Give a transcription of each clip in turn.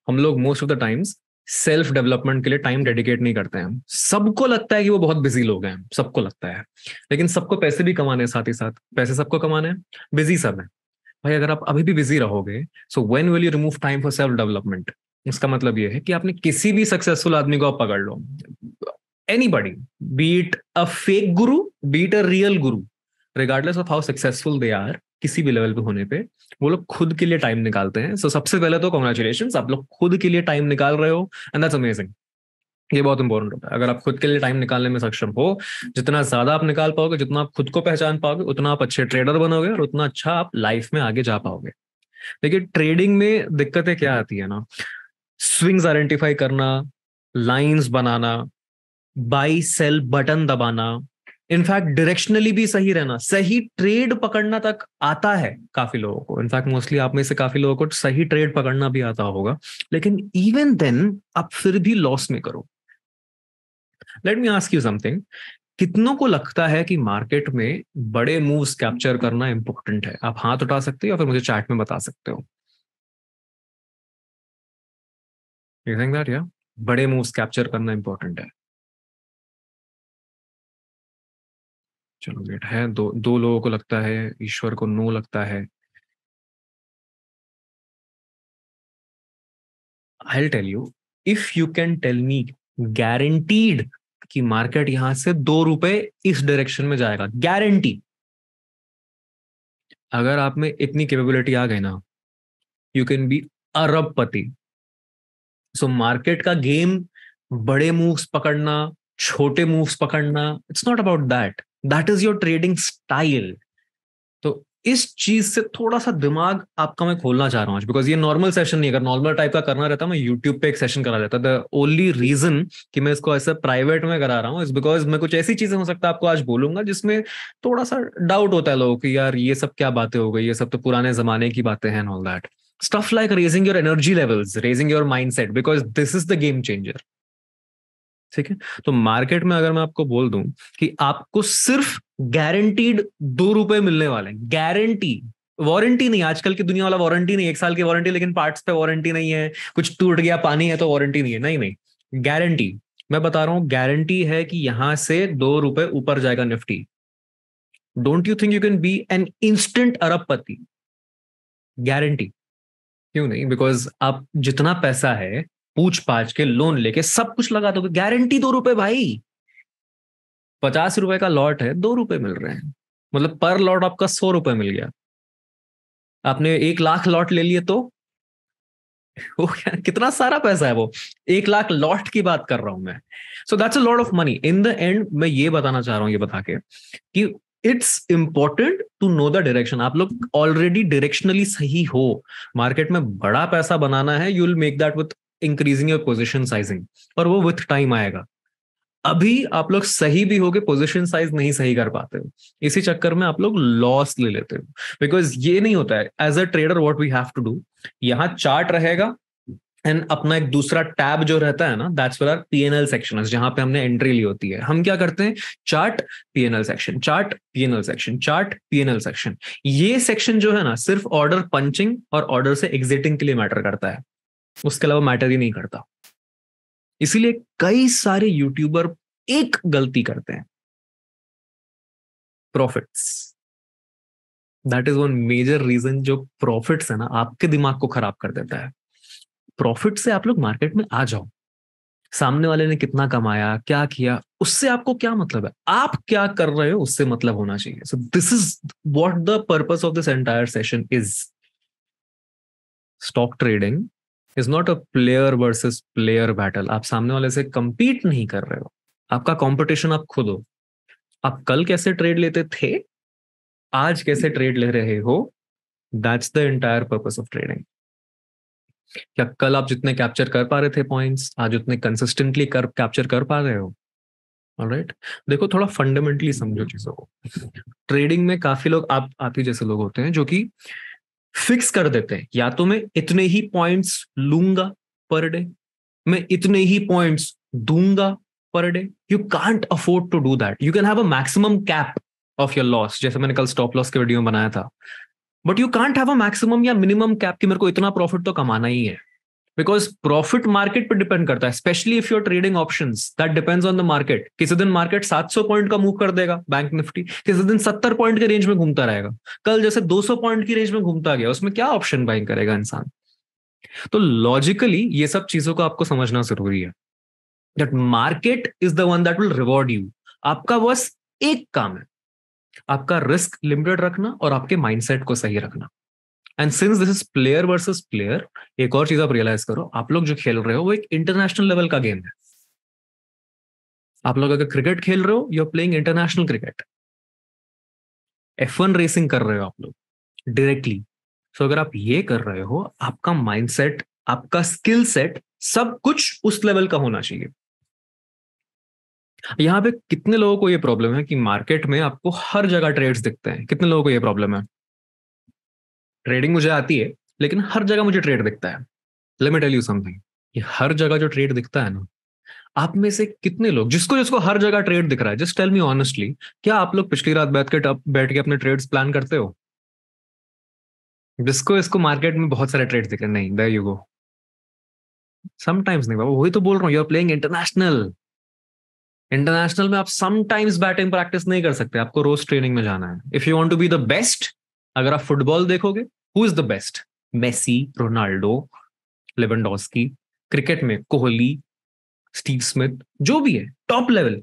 हम लोग most of the times self development के लिए टाइम डेडिकेट नहीं करते हैं। सबको लगता है कि वो बहुत बिजी लोग हैं, सबको लगता है, लेकिन सबको पैसे भी कमाने हैं, साथ ही साथ पैसे सबको कमाने हैं, बिजी सब है। भाई अगर आप अभी भी बिजी रहोगे, so when will you remove time for self development? इसका मतलब ये है कि आपने किसी भी सक्सेसफुल आदमी को आप पकड़ लो, anybody, beat a fake guru, beat a real guru, regardless of how successful they are, किसी भी लेवल पे होने पे वो लोग खुद के लिए टाइम निकालते हैं। सो सबसे पहले तो कॉन्ग्रेचुलेशन, आप लोग खुद के लिए टाइम निकाल रहे हो, एंड दैट्स अमेजिंग। ये बहुत इंपॉर्टेंट होता है। अगर आप खुद के लिए टाइम निकालने में सक्षम हो, जितना ज्यादा आप निकाल पाओगे, जितना आप खुद को पहचान पाओगे, उतना आप अच्छे ट्रेडर बनोगे और उतना अच्छा आप लाइफ में आगे जा पाओगे। देखिए ट्रेडिंग में दिक्कतें क्या आती है ना, स्विंग्स आइडेंटिफाई करना, लाइंस बनाना, बाई सेल बटन दबाना, इनफैक्ट डायरेक्शनली भी सही रहना, सही ट्रेड पकड़ना तक आता है काफी लोगों को। इनफैक्ट मोस्टली आप में से काफी लोगों को सही ट्रेड पकड़ना भी आता होगा, लेकिन इवन देन आप फिर भी लॉस में करो। Let me ask you something, कितनों को लगता है कि मार्केट में बड़े मूव्स कैप्चर करना इंपॉर्टेंट है? आप हाथ उठा सकते हो या फिर मुझे चैट में बता सकते हो। यू थिंक दैट, या बड़े मूव्स कैप्चर करना इंपॉर्टेंट है? चलो वेट है, दो दो लोगों को लगता है, ईश्वर को नो लगता है। I will tell you, if you can tell me guaranteed कि मार्केट यहां से 2 रुपए इस डायरेक्शन में जाएगा, गारंटी, अगर आप में इतनी कैपेबिलिटी आ गई ना, यू कैन बी अरबपति। सो मार्केट का गेम बड़े मूव्स पकड़ना, छोटे मूव्स पकड़ना, it's not about that, that is your trading style. तो इस चीज से थोड़ा सा दिमाग आपका मैं खोलना चाह रहा हूँ आज, बिकॉज ये नॉर्मल सेशन नहीं है। अगर नॉर्मल टाइप का करना रहता मैं यूट्यूब पे एक सेशन करा देता। द ओनली रीजन कि मैं इसको ऐसे प्राइवेट में करा रहा हूँ इज बिकॉज मैं कुछ ऐसी चीजें हो सकता है आपको आज बोलूंगा जिसमें थोड़ा सा डाउट होता है लोगों की, यार ये सब क्या बातें हो गई, ये सब तो पुराने जमाने की बातें हैं, all that stuff like raising your energy levels, raising your mindset, because this is the game changer. ठीक है, तो मार्केट में अगर मैं आपको बोल दूं कि आपको सिर्फ गारंटीड 2 रुपए मिलने वाले हैं, गारंटी, वारंटी नहीं, आजकल की दुनिया वाला वारंटी नहीं, 1 साल की वारंटी लेकिन पार्ट्स पे वारंटी नहीं है, कुछ टूट गया पानी है तो वारंटी नहीं है, नहीं नहीं, गारंटी। मैं बता रहा हूं गारंटी है कि यहां से 2 रुपए ऊपर जाएगा Nifty. Don't you think you can be an instant अरबपति? गारंटी। क्यों नहीं? बिकॉज आप जितना पैसा है पूछ पाछ के लोन लेके सब कुछ लगा दोगे, गारंटी 2 रुपए भाई। 50 रुपए का लॉट है, 2 रुपए मिल रहे हैं, मतलब पर लॉट आपका 100 रुपए मिल गया। आपने 1 लाख लॉट ले लिए तो वो कितना सारा पैसा है वो, 1 लाख लॉट की बात कर रहा हूं मैं। So that's a lot of money in the end. मैं ये बताना चाह रहा हूं, ये बता के कि it's important to know the direction. आप लोग ऑलरेडी डायरेक्शनली सही हो, मार्केट में बड़ा पैसा बनाना है, you will make that with increasing your position sizing, और वो विथ टाइम आएगा। अभी आप लोग सही भी होगे, पोजीशन साइज नहीं सही कर पाते हो, इसी चक्कर में आप लोग लॉस ले लेते हो। बिकॉज ये नहीं होता है as a trader, what we have to do, यहाँ चार्ट रहेगा एंड अपना एक दूसरा टैब जो रहता है ना, that's where our PNL section, जहां पे हमने एंट्री ली होती है। हम क्या करते हैं, chart PNL section, chart PNL section, chart PNL section. ये सेक्शन जो है ना सिर्फ ऑर्डर पंचिंग और ऑर्डर से एग्जिटिंग के लिए मैटर करता है, उसके अलावा मैटर ही नहीं करता। इसीलिए कई सारे यूट्यूबर एक गलती करते हैं, profits. That is one major reason, जो प्रॉफिट्स है ना आपके दिमाग को खराब कर देता है। प्रॉफिट से आप लोग मार्केट में आ जाओ, सामने वाले ने कितना कमाया, क्या किया, उससे आपको क्या मतलब है, आप क्या कर रहे हो उससे मतलब होना चाहिए। So this is what the purpose of this entire session is. Stock trading is not a player versus player battle. आप सामने वाले से कंपीट नहीं कर रहे हो, आपका कंपटीशन आप खुद हो। आप कल कैसे ट्रेड लेते थे, आज कैसे ट्रेड ले रहे हो, that's the entire purpose of trading. क्या कल आप जितने कैप्चर कर पा रहे थे पॉइंट्स, आज उतने कंसिस्टेंटली कर कैप्चर कर पा रहे हो? ऑलराइट, देखो थोड़ा फंडामेंटली समझो चीजों को। ट्रेडिंग में काफी लोग, आप ही जैसे लोग होते हैं जो कि फिक्स कर देते हैं, या तो मैं इतने ही पॉइंट्स लूंगा पर डे, मैं इतने ही पॉइंट्स दूंगा per day. You can't afford to do that. You can have a maximum cap of your loss, जैसे मैंने कल स्टॉप लॉस के वीडियो में बनाया था, but you can't have a maximum या मिनिमम कैप कि मेरे को इतना प्रॉफिट तो कमाना ही है। बिकॉज प्रॉफिट मार्केट पे डिपेंड करता है, specially if you're trading options, that depends on the market. किसी दिन मार्केट 700 पॉइंट का मूव कर देगा बैंक निफ्टी, किसी दिन 70 पॉइंट के रेंज में घूमता रहेगा, कल जैसे 200 पॉइंट की रेंज में घूमता गया, उसमें क्या ऑप्शन बाइंग करेगा इंसान? तो लॉजिकली ये सब चीजों को आपको समझना जरूरी है, that market is the one that will reward you. आपका बस एक काम है, आपका रिस्क लिमिटेड रखना और आपके माइंडसेट को सही रखना। And since this is player versus player, एक और चीज आप रियलाइज करो, आप लोग जो खेल रहे हो वो एक इंटरनेशनल लेवल का गेम है। आप लोग अगर क्रिकेट खेल रहे हो, you are playing international cricket. F1 racing कर रहे हो आप लोग डायरेक्टली। सो अगर आप ये कर रहे हो, आपका माइंडसेट, आपका स्किल सेट, सब कुछ उस लेवल का होना चाहिए। यहां पे कितने लोगों को ये प्रॉब्लम है कि मार्केट में आपको हर जगह ट्रेड्स दिखते हैं? कितने लोगों को ये प्रॉब्लम है? ट्रेडिंग मुझे आती है, लेकिन हर जगह मुझे ट्रेड दिखता है। Let me tell you something, ये हर जगह जो ट्रेड दिखता है ना, आप में से कितने लोग, जिसको जिसको हर जगह ट्रेड दिख रहा है, जस्ट टेल मी ऑनेस्टली, क्या आप लोग पिछली रात बैठ के अपने ट्रेड्स प्लान करते हो? जिसको इसको मार्केट में बहुत सारे ट्रेड्स दिख रहे हैं, नहीं, देयर यू गो। समटाइम्स नहीं बाबा, वही तो बोल रहा हूँ, you are playing international. International में आप समटाइम्स बैटिंग प्रैक्टिस नहीं कर सकते, आपको रोज ट्रेनिंग में जाना है if you want to be the best. अगर आप फुटबॉल देखोगे, who is the best? Messi, Ronaldo, Lewandowski. Cricket में कोहली, स्टीव स्मिथ, जो भी है top level,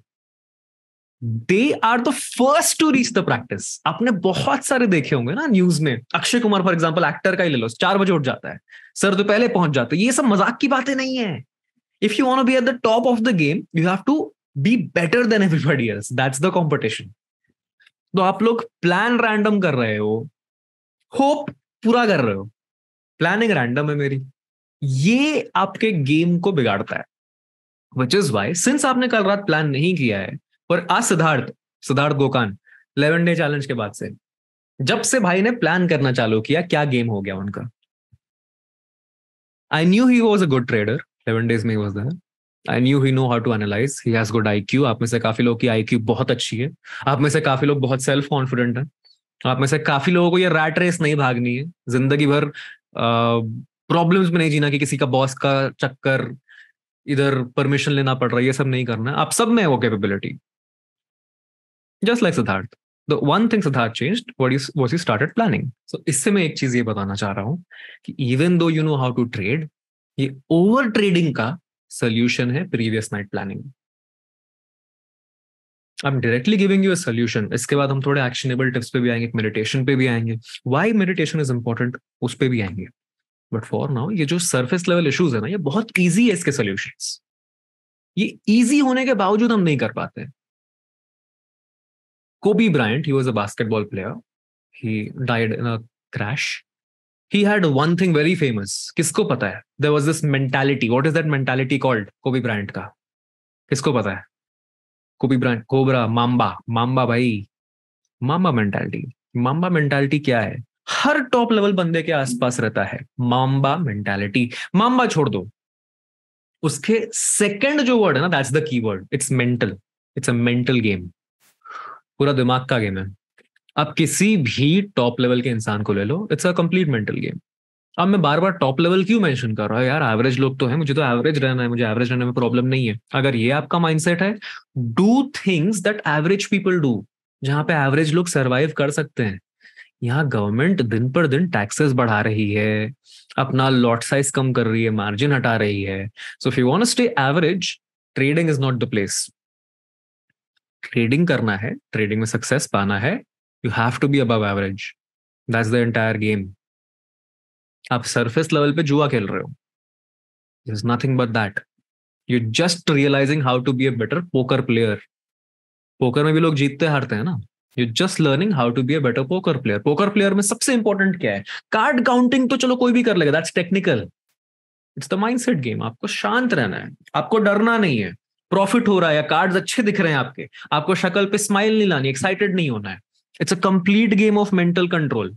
they are the first to reach the practice. आपने बहुत सारे देखे होंगे ना न्यूज में, Akshay Kumar for example, actor का ही ले लो, 4 बजे उठ जाता है, सर तो पहले पहुंच जाते हैं। ये सब मजाक की बातें नहीं है। If you want to be at the top of the game, you have to be better than everybody else, that's the competition. तो आप लोग प्लान रैंडम कर रहे हो, होप पूरा कर रहे हो, प्लानिंग रैंडम है मेरी, ये आपके गेम को बिगाड़ता है। विच इज वाई, सिंस आपने कल रात प्लान नहीं किया है, और आज सिद्धार्थ, सिद्धार्थ गोकान, 11 डे चैलेंज के बाद से, जब से भाई ने प्लान करना चालू किया, क्या गेम हो गया उनका। I knew he was a good trader, 11 days में ही was there. I knew he know how to analyse, he has good IQ. आप में से काफी लोग की आईक्यू बहुत अच्छी है, आप में से काफी लोग बहुत सेल्फ कॉन्फिडेंट हैं, आप में से काफी लोगों को ये रैट रेस नहीं भागनी है, जिंदगी भर प्रॉब्लम्स में नहीं जीना कि किसी का बॉस का चक्कर, इधर परमिशन लेना पड़ रहा है, ये सब नहीं करना है। आप सब में है वो capability, just like Siddharth. The one thing Siddharth changed was he started planning. So इससे मैं एक चीज ये बताना चाह रहा हूं कि even though you know how to trade, ये ओवर ट्रेडिंग का सोल्यूशन है previous night planning. I am directly giving you a solution. इसके बाद हम थोड़े एक्शनेबल टिप्स पे भी आएंगे, मेडिटेशन पे भी आएंगे, व्हाई मेडिटेशन इज इंपॉर्टेंट उस पे भी आएंगे। बट फॉर नाउ, ये जो सरफेस लेवल इश्यूज है ना, ये बहुत ईजी है इसके सोल्यूशंस। ये ईजी होने के बावजूद हम नहीं कर पाते। कोबी Bryant, he was a basketball player, he died in a crash. He had one thing very famous. किसको पता है? There was this mentality. What is that mentality called? कोबी ब्रायंट का किसको पता है? कोबी ब्रायंट, कोबरा, माम्बा, माम्बा भाई, माम्बा मेंटालिटी। माम्बा मेंटालिटी क्या है? हर टॉप लेवल बंदे के आसपास रहता है माम्बा मेंटालिटी। माम्बा छोड़ दो, उसके सेकंड जो वर्ड है ना, that's the key word, it's mental. It's a mental game, पूरा दिमाग का गेम है। आप किसी भी टॉप लेवल के इंसान को ले लो, it's a complete mental game. अब मैं बार बार टॉप लेवल क्यों मेंशन कर रहा हूँ यार? एवरेज लोग तो है, मुझे तो एवरेज रहना है, मुझे एवरेज रहने में प्रॉब्लम नहीं है। अगर ये आपका माइंडसेट है, do things that average people do, जहां पे एवरेज लोग सरवाइव कर सकते हैं। यहाँ गवर्नमेंट दिन पर दिन टैक्सेस बढ़ा रही है, अपना लॉट साइज कम कर रही है, मार्जिन हटा रही है। So if you want to stay average, trading is not the place. Trading करना है, ट्रेडिंग में सक्सेस पाना है, you have to be above average. That's the entire game. आप सरफेस लेवल पे जुआ खेल रहे हो, is nothing but that. You just realising how to be a better poker player. Poker में भी लोग जीतते हारते हैं ना, you just learning how to be a better poker player. Poker player में सबसे इंपॉर्टेंट क्या है? कार्ड काउंटिंग तो चलो कोई भी कर लेगा, that's technical. It's the mindset game. आपको शांत रहना है, आपको डरना नहीं है। प्रॉफिट हो रहा है या कार्ड्स अच्छे दिख रहे हैं आपके, आपको शक्ल पे स्माइल नहीं लानी, एक्साइटेड नहीं होना है। It's a complete game of mental control.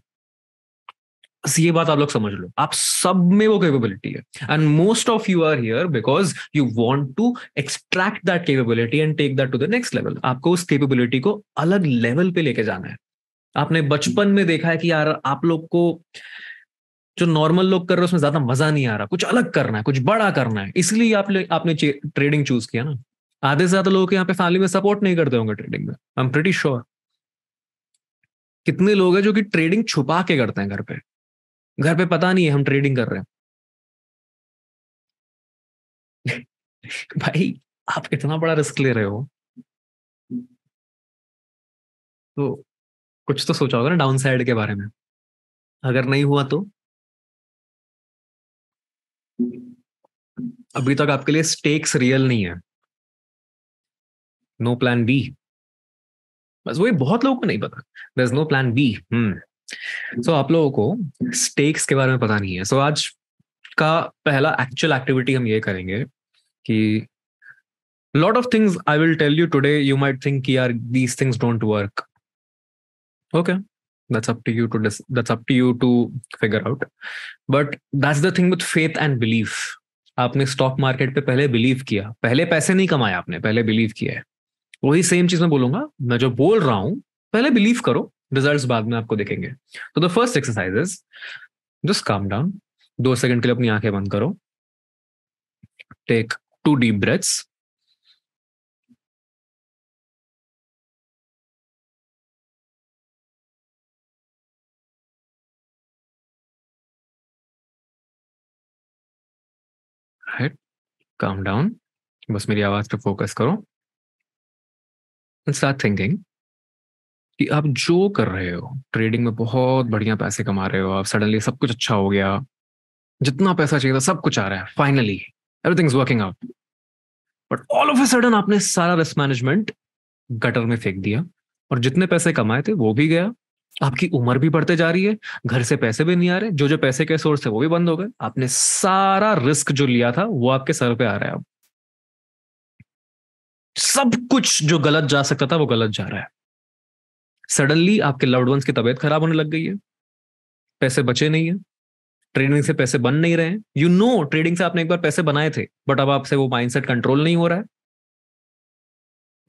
ये बात आप लोग समझ लो, आप सब में वो कैपेबिलिटी है। And most of you are here because you want to extract that capability and take that to the next level. आपको उस कैपेबिलिटी को अलग लेवल पे लेके जाना है। आपने बचपन में देखा है कि यार आप लोग को जो नॉर्मल लोग कर रहे हैं उसमें ज्यादा मजा नहीं आ रहा, कुछ अलग करना है, कुछ बड़ा करना है, इसलिए आपने ट्रेडिंग चूज किया ना। आधे से ज्यादा लोग यहाँ पे फैमिली में सपोर्ट नहीं करते होंगे ट्रेडिंग में, आई एम प्रीटी श्योर। कितने लोग हैं जो कि ट्रेडिंग छुपा के करते हैं घर पे, घर पे पता नहीं है हम ट्रेडिंग कर रहे हैं। भाई आप इतना बड़ा रिस्क ले रहे हो, तो कुछ तो सोचा होगा ना डाउन साइड के बारे में, अगर नहीं हुआ तो। अभी तक आपके लिए स्टेक्स रियल नहीं है, नो प्लान बी। बस वही बहुत लोगों को नहीं पता, there is no plan B. So आप लोगों को स्टेक्स के बारे में पता नहीं है। सो आज का पहला एक्चुअल एक्टिविटी हम ये करेंगे कि lot of things I will tell you today, you might think यार these things don't work. Okay, that's up to you to that's up to you to figure out. But that's the thing with faith and belief. आपने stock market पे पहले believe किया, पहले पैसे नहीं कमाए आपने, पहले बिलीव किया है। वही सेम चीज मैं बोलूंगा, मैं जो बोल रहा हूं पहले बिलीव करो, रिजल्ट्स बाद में आपको दिखेंगे। तो the first exercise is just calm down, 2 second के लिए अपनी आंखें बंद करो, take 2 deep breaths, right, calm down, बस मेरी आवाज पे फोकस करो, स्टार्ट थिंकिंग कि आप जो कर रहे हो, ट्रेडिंग में बहुत बढ़िया पैसे कमा रहे हो आप, सडनली सब कुछ अच्छा हो गया, जितना पैसा चाहिए था सब कुछ आ रहा है, finally everything is working out. But all of a sudden आपने सारा रिस्क मैनेजमेंट गटर में फेंक दिया, और जितने पैसे कमाए थे वो भी गया, आपकी उम्र भी बढ़ते जा रही है, घर से पैसे भी नहीं आ रहे, जो जो पैसे के सोर्स थे वो भी बंद हो गए, आपने सारा रिस्क जो लिया था वो आपके सर पे आ रहा है। अब सब कुछ जो गलत जा सकता था वो गलत जा रहा है। सडनली आपके लव्ड वंस की तबीयत खराब होने लग गई है, पैसे बचे नहीं है, ट्रेडिंग से पैसे बन नहीं रहे हैं, यू नो ट्रेडिंग से आपने एक बार पैसे बनाए थे, बट अब आपसे वो माइंडसेट कंट्रोल नहीं हो रहा है।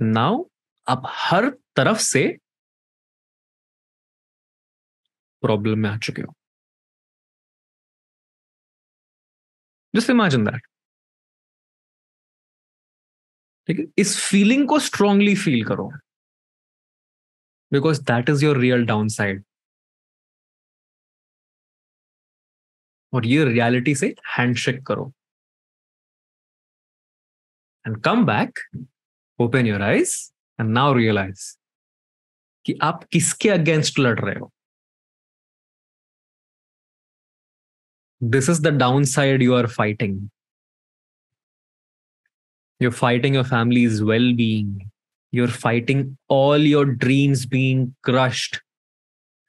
नाउ आप हर तरफ से प्रॉब्लम में आ चुके हो। Just imagine that. ठीक है, इस फीलिंग को स्ट्रांगली फील करो, because that is your real down side. और ये रियलिटी से हैंडशेक करो and come back, open your eyes and now realise कि आप किसके अगेंस्ट लड़ रहे हो। This is the down side you are fighting. You're fighting your family's well being. You're fighting all your dreams being crushed.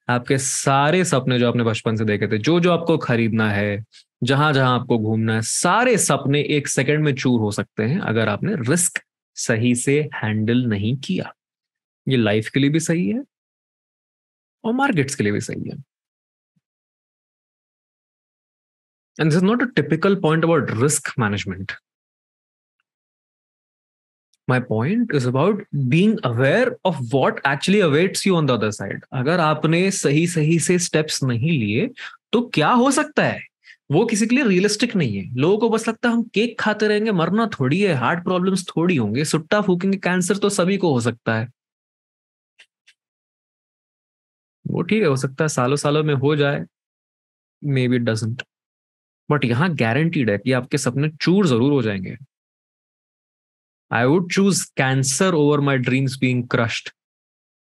आपके सारे सपने जो आपने बचपन से देखे थे, जो जो आपको खरीदना है, जहां जहां आपको घूमना है, सारे सपने एक सेकंड में चूर हो सकते हैं अगर आपने रिस्क सही से हैंडल नहीं किया। ये लाइफ के लिए भी सही है और मार्केट्स के लिए भी सही है। And this is not a typical point about risk management. My point is about being aware of what actually awaits you on the other side. अगर आपने सही सही से स्टेप्स नहीं लिए तो क्या हो सकता है, वो किसी के लिए रियलिस्टिक नहीं है। लोगों को बस लगता है हम केक खाते रहेंगे, मरना थोड़ी है, हार्ट प्रॉब्लम्स थोड़ी होंगे, सुट्टा फूकेंगे, कैंसर तो सभी को हो सकता है। वो ठीक है, हो सकता है सालों सालों में हो जाए, मे बी डजंट, बट यहाँ गारंटीड है कि आपके सपने चूर जरूर हो जाएंगे। I would choose cancer over my dreams being crushed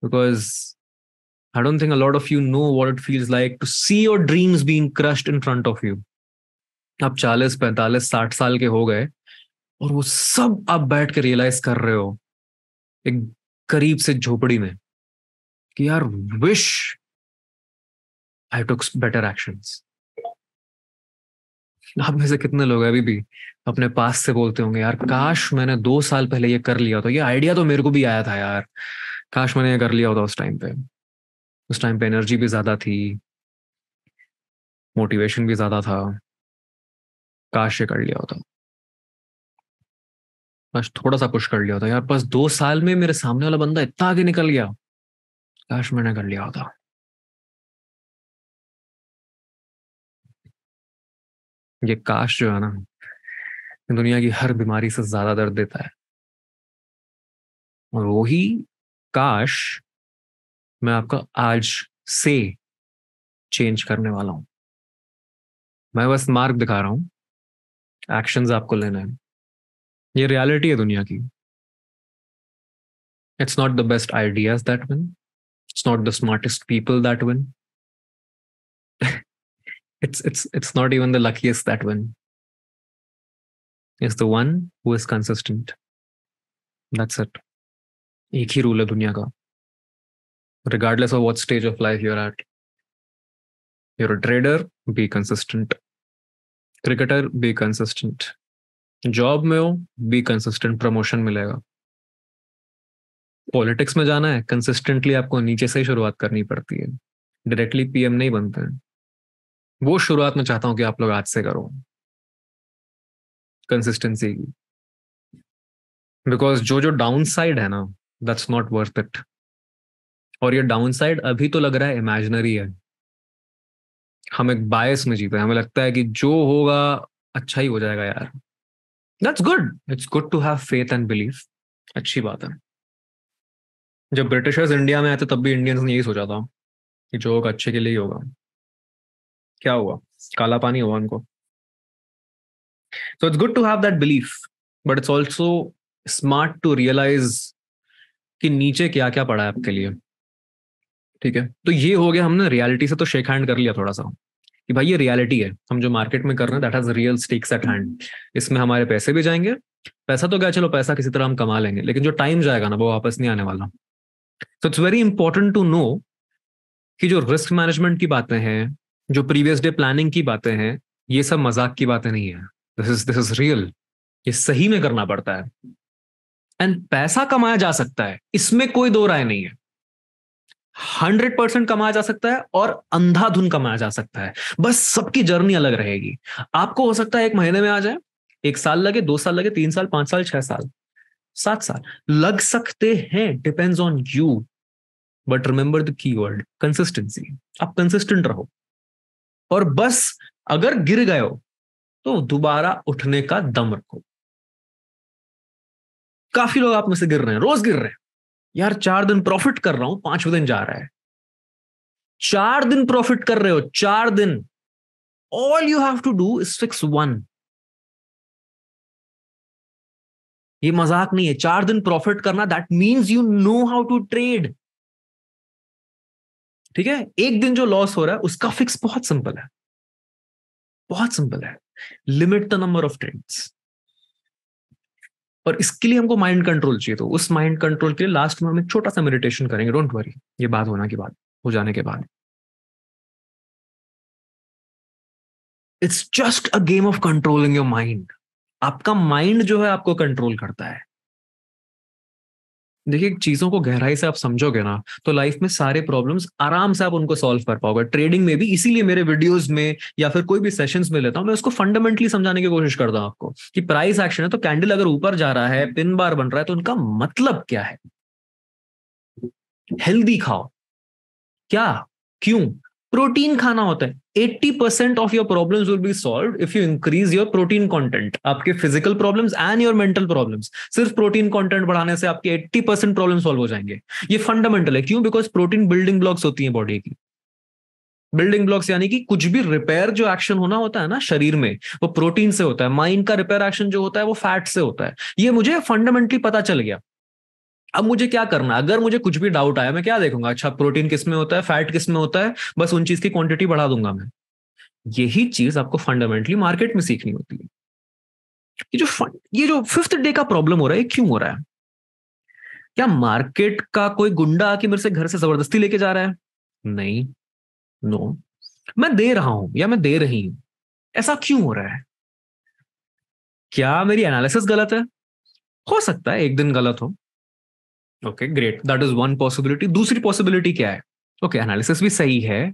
because I don't think a lot of you know what it feels like to see your dreams being crushed in front of you. आप 40 45 60 साल के हो गए और वो सब आप बैठ के रियलाइज कर रहे हो एक करीब से झोपड़ी में कि यार wish I took better actions. आप में से कितने लोग अभी भी अपने पास से बोलते होंगे यार काश मैंने 2 साल पहले ये कर लिया, तो ये आइडिया तो मेरे को भी आया था यार, काश मैंने ये कर लिया होता उस टाइम पे। उस टाइम पे एनर्जी भी ज्यादा थी, मोटिवेशन भी ज्यादा था, काश ये कर लिया होता, बस थोड़ा सा पुश कर लिया होता यार, बस 2 साल में मेरे सामने वाला बंदा इतना आगे निकल गया, काश मैंने कर लिया होता। ये काश जो है ना, दुनिया की हर बीमारी से ज्यादा दर्द देता है। और वही काश मैं आपका आज से चेंज करने वाला हूं। मैं बस मार्ग दिखा रहा हूं, एक्शंस आपको लेने हैं। ये रियलिटी है दुनिया की। It's not the best ideas that win, it's not the smartest people that win, it's not even the luckiest that win. It's the one who is consistent. That's it. एक ही rule है दुनिया का, regardless of what stage of life you're at. You're a trader, be consistent. Cricketer, be consistent. Job में हो, be consistent, promotion मिलेगा। Politics में जाना है, कंसिस्टेंटली आपको नीचे से ही शुरुआत करनी पड़ती है, डायरेक्टली पीएम नहीं बनते हैं। वो शुरुआत में चाहता हूं कि आप लोग आज से करो, कंसिस्टेंसी की। बिकॉज जो जो डाउन साइड है ना, दैट्स नॉट वर्थ इट। और ये डाउन साइड अभी तो लग रहा है इमेजिनरी है। हम एक बायस में जीते हैं, हमें लगता है कि जो होगा अच्छा ही हो जाएगा यार। That's good, it's good to have faith and belief, अच्छी बात है। जब ब्रिटिशर्स इंडिया में आए थे तब भी इंडियंस ने यही सोचा था कि जो होगा अच्छे के लिए ही होगा। क्या हुआ? काला पानी हुआ उनको। So it's good to have that belief, but it's also smart to realise कि नीचे क्या क्या पड़ा है आपके लिए। ठीक है, तो ये हो गया, हमने रियलिटी से तो शेक हैंड कर लिया थोड़ा सा कि भाई ये रियलिटी है, हम जो मार्केट में कर रहे हैं that has real stakes eight hand. इसमें हमारे पैसे भी जाएंगे। पैसा तो क्या, चलो पैसा किसी तरह हम कमा लेंगे, लेकिन जो टाइम जाएगा ना वो वापस नहीं आने वाला। तो it's very important to know कि जो रिस्क मैनेजमेंट की बातें हैं, जो प्रीवियस डे प्लानिंग की बातें हैं, ये सब मजाक की बातें नहीं है। This is real. ये सही में करना पड़ता है। एंड पैसा कमाया जा सकता है, इसमें कोई दो राय नहीं है। 100% कमाया जा सकता है और अंधाधुन कमाया जा सकता है। बस सबकी जर्नी अलग रहेगी। आपको हो सकता है 1 महीने में आ जाए, 1 साल लगे, 2 साल लगे, 3 साल, 5 साल, 6 साल, 7 साल लग सकते हैं, depends on you. But remember the key word, consistency. आप कंसिस्टेंट रहो, और बस अगर गिर गए हो तो दोबारा उठने का दम रखो। काफी लोग आप में से गिर रहे हैं, रोज गिर रहे हैं। यार 4 दिन प्रॉफिट कर रहा हूं, 5वें दिन जा रहा है। 4 दिन प्रॉफिट कर रहे हो, 4 दिन। All you have to do is fix one. ये मजाक नहीं है। 4 दिन प्रॉफिट करना, that means you know how to trade. ठीक है, एक दिन जो लॉस हो रहा है उसका फिक्स बहुत सिंपल है, बहुत सिंपल है। Limit the number of trades. और इसके लिए हमको माइंड कंट्रोल चाहिए, तो उस माइंड कंट्रोल के लिए लास्ट में हम एक छोटा सा मेडिटेशन करेंगे। डोंट वरी, ये बात होने के बाद, हो जाने के बाद। It's just a game of controlling your mind. आपका माइंड जो है आपको कंट्रोल करता है। देखिए, चीजों को गहराई से आप समझोगे ना तो लाइफ में सारे प्रॉब्लम्स आराम से आप उनको सॉल्व कर पाओगे। ट्रेडिंग में भी, इसीलिए मेरे वीडियोस में या फिर कोई भी सेशंस में लेता हूं, मैं उसको फंडामेंटली समझाने की कोशिश करता हूं आपको कि प्राइस एक्शन है तो कैंडल अगर ऊपर जा रहा है, पिन बार बन रहा है, तो उनका मतलब क्या है। हेल्दी खाओ। क्या? क्यों? प्रोटीन खाना होता है। 80% of your problems will be solved if you increase your protein content. आपके physical problems and your mental problems, सिर्फ प्रोटीन कंटेंट बढ़ाने से आपके 80% प्रॉब्लम सॉल्व हो जाएंगे। ये फंडामेंटल है। क्यों? बिकॉज प्रोटीन बिल्डिंग ब्लॉक्स होती हैं बॉडी की। बिल्डिंग ब्लॉक्स यानी कि कुछ भी रिपेयर जो एक्शन होना होता है ना शरीर में, वो प्रोटीन से होता है। माइंड का रिपेयर एक्शन जो होता है वो फैट से होता है। ये मुझे फंडामेंटली पता चल गया। अब मुझे क्या करना, अगर मुझे कुछ भी डाउट आया, मैं क्या देखूंगा, अच्छा प्रोटीन किस में होता है, फैट किस में होता है, बस उन चीज की क्वांटिटी बढ़ा दूंगा मैं। यही चीज आपको फंडामेंटली मार्केट में सीखनी होती है। ये जो 5th डे का प्रॉब्लम हो रहा है, क्यों हो रहा है? क्या मार्केट का कोई गुंडा आके मेरे से घर से जबरदस्ती लेके जा रहा है? नहीं। नो। मैं दे रहा हूं या मैं दे रही हूं। ऐसा क्यों हो रहा है? क्या मेरी एनालिसिस गलत है? हो सकता है एक दिन गलत हो। Okay great, that is one possibility. दूसरी पॉसिबिलिटी क्या है? ओके, एनालिसिस भी सही है,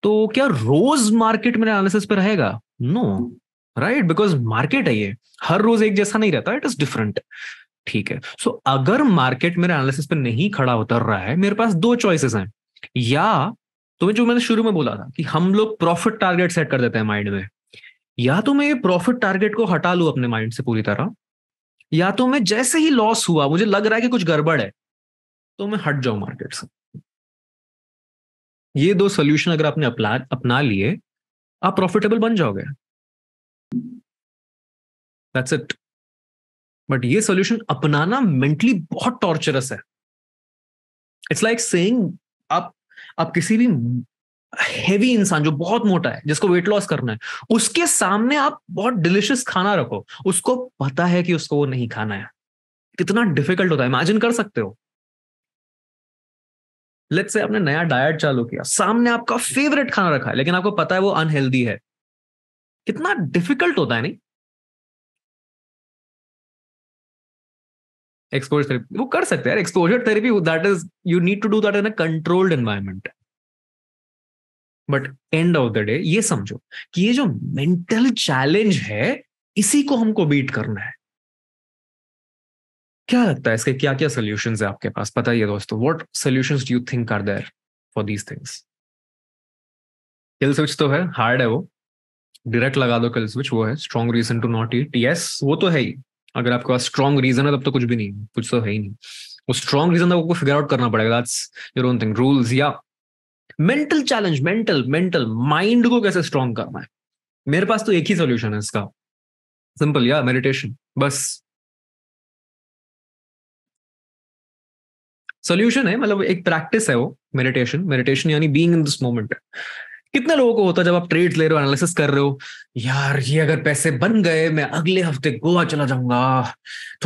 तो क्या रोज मार्केट में एनालिसिस पे रहेगा? नो, राइट, बिकॉज मार्केट है ये, हर रोज एक जैसा नहीं रहता, इट इज डिफरेंट। ठीक है, सो अगर मार्केट मेरे एनालिसिस पे नहीं खड़ा उतर रहा है, मेरे पास 2 चॉइसेस हैं। या तो जो मैंने शुरू में बोला था कि हम लोग प्रॉफिट टारगेट सेट कर देते हैं माइंड में, या तो मैं ये प्रॉफिट टारगेट को हटा लूं अपने माइंड से पूरी तरह, या तो मैं जैसे ही लॉस हुआ मुझे लग रहा है कि कुछ गड़बड़ है तो मैं हट जाऊं मार्केट से। ये दो सोल्यूशन अगर आपने अपना लिए, आप प्रॉफिटेबल बन जाओगे। That's it. बट ये सोल्यूशन अपनाना मेंटली बहुत टॉर्चरस है। इट्स लाइक सेइंग, आप आप किसी भी हेवी इंसान जो बहुत मोटा है, जिसको वेट लॉस करना है, उसके सामने आप बहुत डिलिशियस खाना रखो, उसको पता है कि उसको वो नहीं खाना है, कितना डिफिकल्ट होता है, इमेजिन कर सकते हो। लेट्स से आपने नया डाइट चालू किया, सामने आपका फेवरेट खाना रखा है, लेकिन आपको पता है वो अनहेल्दी है, कितना डिफिकल्ट होता है नहीं। एक्सपोजर थेरेपी वो कर सकते हैं यार, exposure therapy that is you need to do that in a controlled environment. But end of the day ये समझो कि ये जो मेंटल चैलेंज है, इसी को हमको बीट करना है। क्या लगता है इसके क्या क्या सोल्यूशंस है आपके पास, बताइए दोस्तों, what solutions do you think are there for these things? Kill switch तो है, हार्ड है वो, डायरेक्ट लगा दो किल स्विच, वो है strong reason to not eat, yes वो तो है ही। अगर आपके पास स्ट्रॉन्ग रीजन है तब तो कुछ भी नहीं, कुछ तो है ही नहीं। वो स्ट्रॉन्ग रीजन आपको फिगर आउट करना पड़ेगा, that's your own thing, rules या mental challenge, mental mental mind को कैसे स्ट्रॉन्ग करना है। मेरे पास तो एक ही सोल्यूशन है इसका, सिंपल, या मेडिटेशन, बस। सोल्यूशन है, मतलब एक प्रैक्टिस है वो, मेडिटेशन। मेडिटेशन यानी बीइंग इन दिस मोमेंट। कितने लोगों को होता है जब आप ट्रेड्स ले रहे हो, एनालिसिस कर रहे हो, यार ये अगर पैसे बन गए मैं अगले हफ्ते गोवा चला जाऊंगा,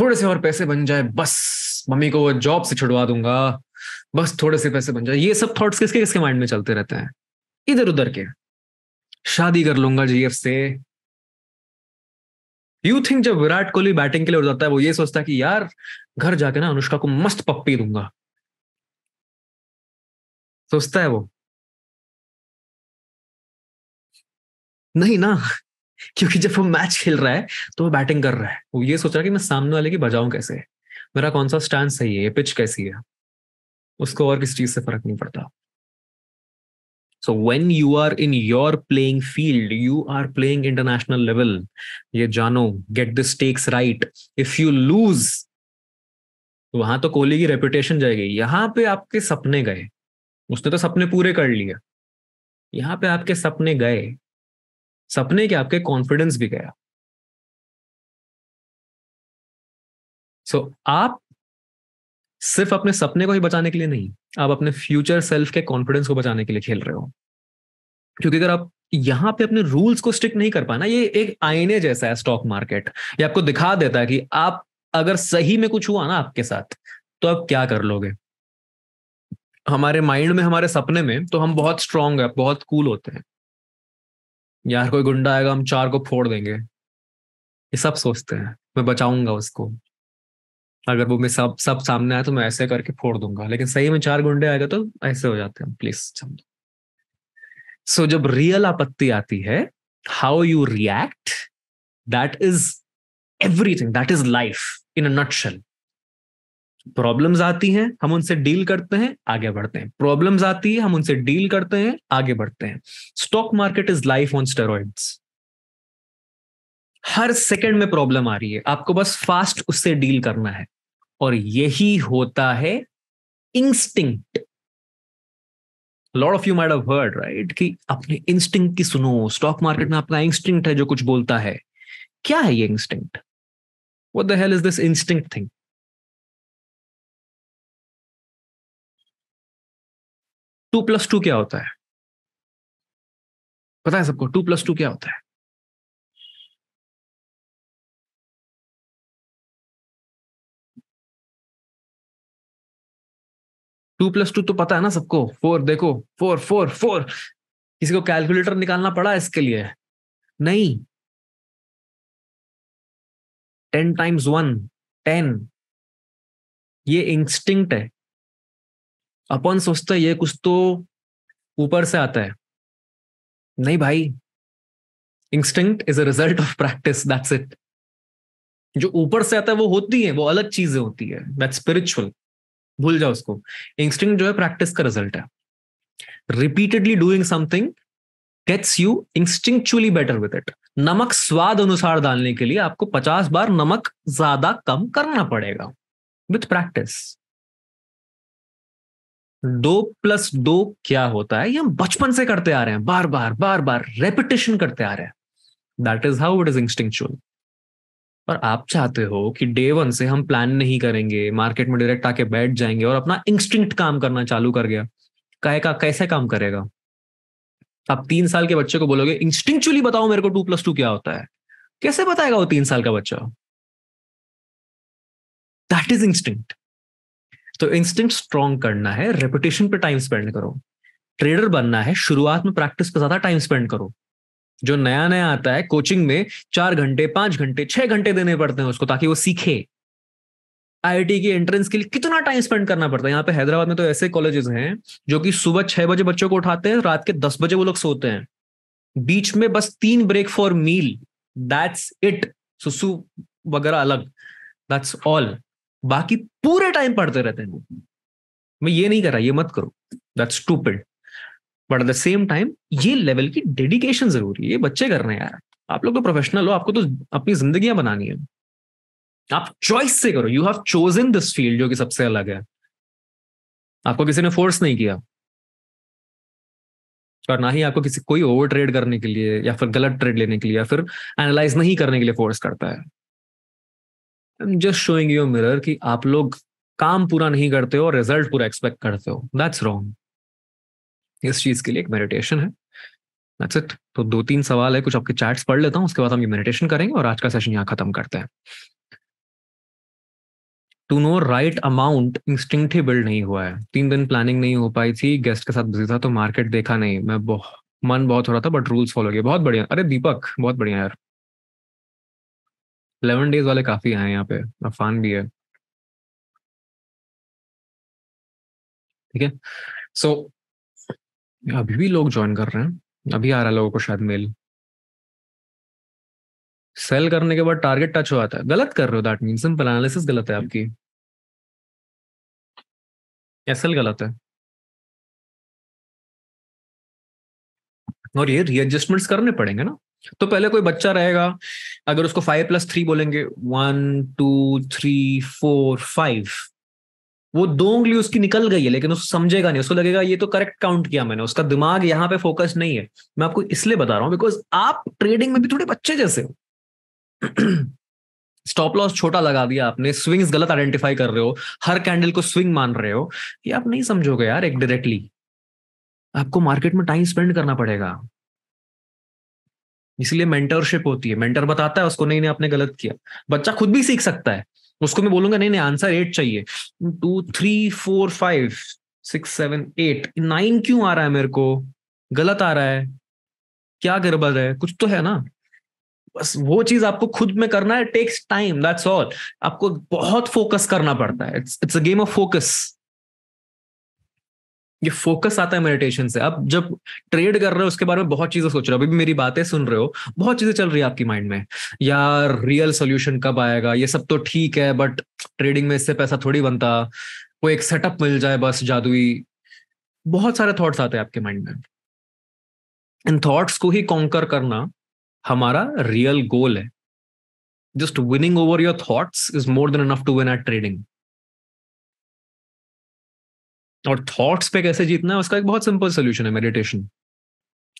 थोड़े से और पैसे बन जाए बस मम्मी को जॉब से छुड़वा दूंगा, बस थोड़े से पैसे बन जाए। ये सब थॉट्स किसके किसके माइंड में चलते रहते हैं, इधर उधर के। शादी कर लूंगा जीएफ से। यू थिंक जब विराट कोहली बैटिंग के लिए उठ जाता है वो ये सोचता है कि यार घर जाके ना अनुष्का को मस्त पप्पी दूंगा, सोचता है वो? नहीं ना। क्योंकि जब वो मैच खेल रहा है तो वो बैटिंग कर रहा है, वो ये सोच रहा है कि मैं सामने वाले की बजाऊं कैसे, मेरा कौन सा स्टैंड सही है, ये पिच कैसी है, उसको और किसी चीज से फर्क नहीं पड़ता। So when you are in your playing field, you are playing international level, ये जानो, get the stakes right. If you lose, वहां तो कोहली की रेपुटेशन जाएगी, यहाँ पे आपके सपने गए। उसने तो सपने पूरे कर लिए, यहाँ पे आपके सपने गए, सपने के आपके कॉन्फिडेंस भी गया। आप सिर्फ अपने सपने को ही बचाने के लिए नहीं, आप अपने फ्यूचर सेल्फ के कॉन्फिडेंस को बचाने के लिए खेल रहे हो। क्योंकि अगर आप यहां पे अपने रूल्स को स्टिक नहीं कर पाना, ये एक आईने जैसा है स्टॉक मार्केट, ये आपको दिखा देता है कि आप अगर सही में कुछ हुआ ना आपके साथ तो आप क्या कर लोगे। हमारे माइंड में, हमारे सपने में तो हम बहुत स्ट्रांग है, बहुत कूल होते हैं, यार कोई गुंडा आएगा हम चार को फोड़ देंगे, ये सब सोचते हैं, मैं बचाऊंगा उसको, अगर वो मैं सब सब सामने आया तो मैं ऐसे करके फोड़ दूंगा, लेकिन सही में चार गुंडे आएगा तो ऐसे हो जाते हैं, प्लीज समझो। सो जब रियल आपत्ति आती है, how you react, that is everything, that is life in a nutshell. Problems आती हैं, हम उनसे डील करते हैं, आगे बढ़ते हैं, प्रॉब्लम्स आती है, हम उनसे डील करते हैं, आगे बढ़ते हैं। Stock market is life on steroids. Her second में प्रॉब्लम आ रही है, आपको बस फास्ट उससे डील करना है, और यही होता है instinct. Lot of you might have heard right कि अपने इंस्टिंक्ट की सुनो, स्टॉक मार्केट में आपका इंस्टिंक्ट है जो कुछ बोलता है। क्या है ये instinct? What the hell is this instinct thing? 2+2 क्या होता है? पता है सबको 2+2 क्या होता है? 2+2 तो पता है ना सबको, फोर, देखो, फोर फोर फोर। किसी को कैलकुलेटर निकालना पड़ा इसके लिए? नहीं। 10 × 1 10। ये इंस्टिंक्ट है। अपन सोचते हैं ये कुछ तो ऊपर से आता है, नहीं भाई, instinct is a result of practice, that's it. जो ऊपर से आता है वो होती है, वो अलग चीजें होती है, दैट्स स्पिरिचुअल, भूल जाओ उसको। इंस्टिंक्ट जो है प्रैक्टिस का रिजल्ट है, repeatedly doing something gets you instinctually better with it. नमक स्वाद अनुसार डालने के लिए आपको 50 बार नमक ज्यादा कम करना पड़ेगा विथ प्रैक्टिस। 2+2 क्या होता है ये हम बचपन से करते आ रहे हैं, बार बार रेपिटेशन करते आ रहे हैं। That is how it is instinctual. और आप चाहते हो कि डे वन से हम प्लान नहीं करेंगे, मार्केट में डायरेक्ट आके बैठ जाएंगे और अपना इंस्टिंक्ट काम करना चालू कर गया। कैसे काम करेगा? आप 3 साल के बच्चे को बोलोगे इंस्टिंक्चुअली बताओ मेरे को 2+2 क्या होता है, कैसे बताएगा वो 3 साल का बच्चा? That is instinct. तो इंस्टिंक्ट स्ट्रॉन्ग करना है, रेपुटेशन पे टाइम स्पेंड करो। ट्रेडर बनना है, शुरुआत में प्रैक्टिस पे ज्यादा टाइम स्पेंड करो। जो नया नया आता है कोचिंग में 4 घंटे 5 घंटे 6 घंटे देने पड़ते हैं उसको ताकि वो सीखे। आईआईटी की एंट्रेंस के लिए कितना टाइम स्पेंड करना पड़ता है। यहाँ पे हैदराबाद में तो ऐसे कॉलेजेस हैं जो कि सुबह 6 बजे बच्चों को उठाते हैं, रात के 10 बजे वो लोग सोते हैं, बीच में बस 3 break for meal, that's it. सुसु वगैरह अलग, दैट्स ऑल। बाकी पूरे टाइम पढ़ते रहते हैं। मैं ये नहीं कर रहा, ये मत करो, that's stupid. But at the same time ये लेवल की डेडिकेशन जरूरी है। ये बच्चे कर रहे हैं यार, आप लोग तो प्रोफेशनल हो, आपको तो अपनी जिंदगियां बनानी है। आप चॉइस से करो, you have chosen this field, जो कि सबसे अलग है। आपको किसी ने फोर्स नहीं किया, और ना ही आपको किसी कोई ओवर ट्रेड करने के लिए या फिर गलत ट्रेड लेने के लिए या फिर एनालाइज नहीं करने के लिए फोर्स करता है। I am just showing you mirror कि आप लोग काम पूरा नहीं करते हो और रिजल्ट पूरा एक्सपेक्ट करते हो, दैट्स रॉन्ग। इस चीज के लिए एक मेडिटेशन है, दैट्स इट। तो 2-3 सवाल है, कुछ आपके चैट्स पढ़ लेता हूँ, उसके बाद हम ये मेडिटेशन करेंगे और आज का सेशन यहाँ खत्म करते हैं। To know right amount instinct ही बिल्ड नहीं हुआ है। 3 दिन प्लानिंग नहीं हो पाई थी, गेस्ट के साथ बिजी था तो मार्केट देखा नहीं। मन बहुत हो रहा था बट रूल्स फॉलो किए। बहुत बढ़िया, अरे दीपक बहुत बढ़िया यार। 11 डेज वाले काफी हैं यहाँ पे, अफान भी है। ठीक है, सो अभी भी लोग ज्वाइन कर रहे हैं, अभी आ रहा है लोगों को शायद मेल। सेल करने के बाद टारगेट टच हो जाता है, गलत कर रहे हो, दैट मीन सिंपल एनालिसिस गलत है आपकी, एसएल गलत है। और ये रीएडजस्टमेंट्स करने पड़ेंगे ना। तो पहले कोई बच्चा रहेगा, अगर उसको 5+3 बोलेंगे, 1 2 3 4 5, वो 2 उंगली उसकी निकल गई है लेकिन उसको समझेगा नहीं, उसको लगेगा ये तो करेक्ट काउंट किया मैंने, उसका दिमाग यहाँ पे फोकस नहीं है। मैं आपको इसलिए बता रहा हूँ बिकॉज आप ट्रेडिंग में भी थोड़े बच्चे जैसे हो। स्टॉप लॉस छोटा लगा दिया आपने, स्विंग्स गलत आइडेंटिफाई कर रहे हो, हर कैंडल को स्विंग मान रहे हो, ये आप नहीं समझोगे यार एक डायरेक्टली। आपको मार्केट में टाइम स्पेंड करना पड़ेगा, इसलिए मेंटरशिप होती है। मेंटर बताता है उसको, नहीं नहीं आपने गलत किया। बच्चा खुद भी सीख सकता है, उसको मैं बोलूंगा नहीं नहीं आंसर 8 चाहिए, 2 3 4 5 6 7 8 9 क्यों आ रहा है मेरे को, गलत आ रहा है, क्या गड़बड़ है, कुछ तो है ना। बस वो चीज आपको खुद में करना है, टेक्स टाइम, दैट्स ऑल। आपको बहुत फोकस करना पड़ता है, it's a game of focus. ये फोकस आता है मेडिटेशन से। आप जब ट्रेड कर रहे हो उसके बारे में बहुत चीजें सोच रहे हो, अभी भी मेरी बातें सुन रहे हो, बहुत चीजें चल रही है आपकी माइंड में, यार रियल सोल्यूशन कब आएगा, ये सब तो ठीक है बट ट्रेडिंग में इससे पैसा थोड़ी बनता, कोई एक सेटअप मिल जाए बस जादुई। बहुत सारे थॉट्स आते हैं आपके माइंड में। इन थॉट्स को ही कॉन्कर करना हमारा रियल गोल है। Just winning over your thoughts is more than enough to win at trading. और थॉट्स पे कैसे जीतना है उसका एक बहुत सिंपल सोल्यूशन है, मेडिटेशन।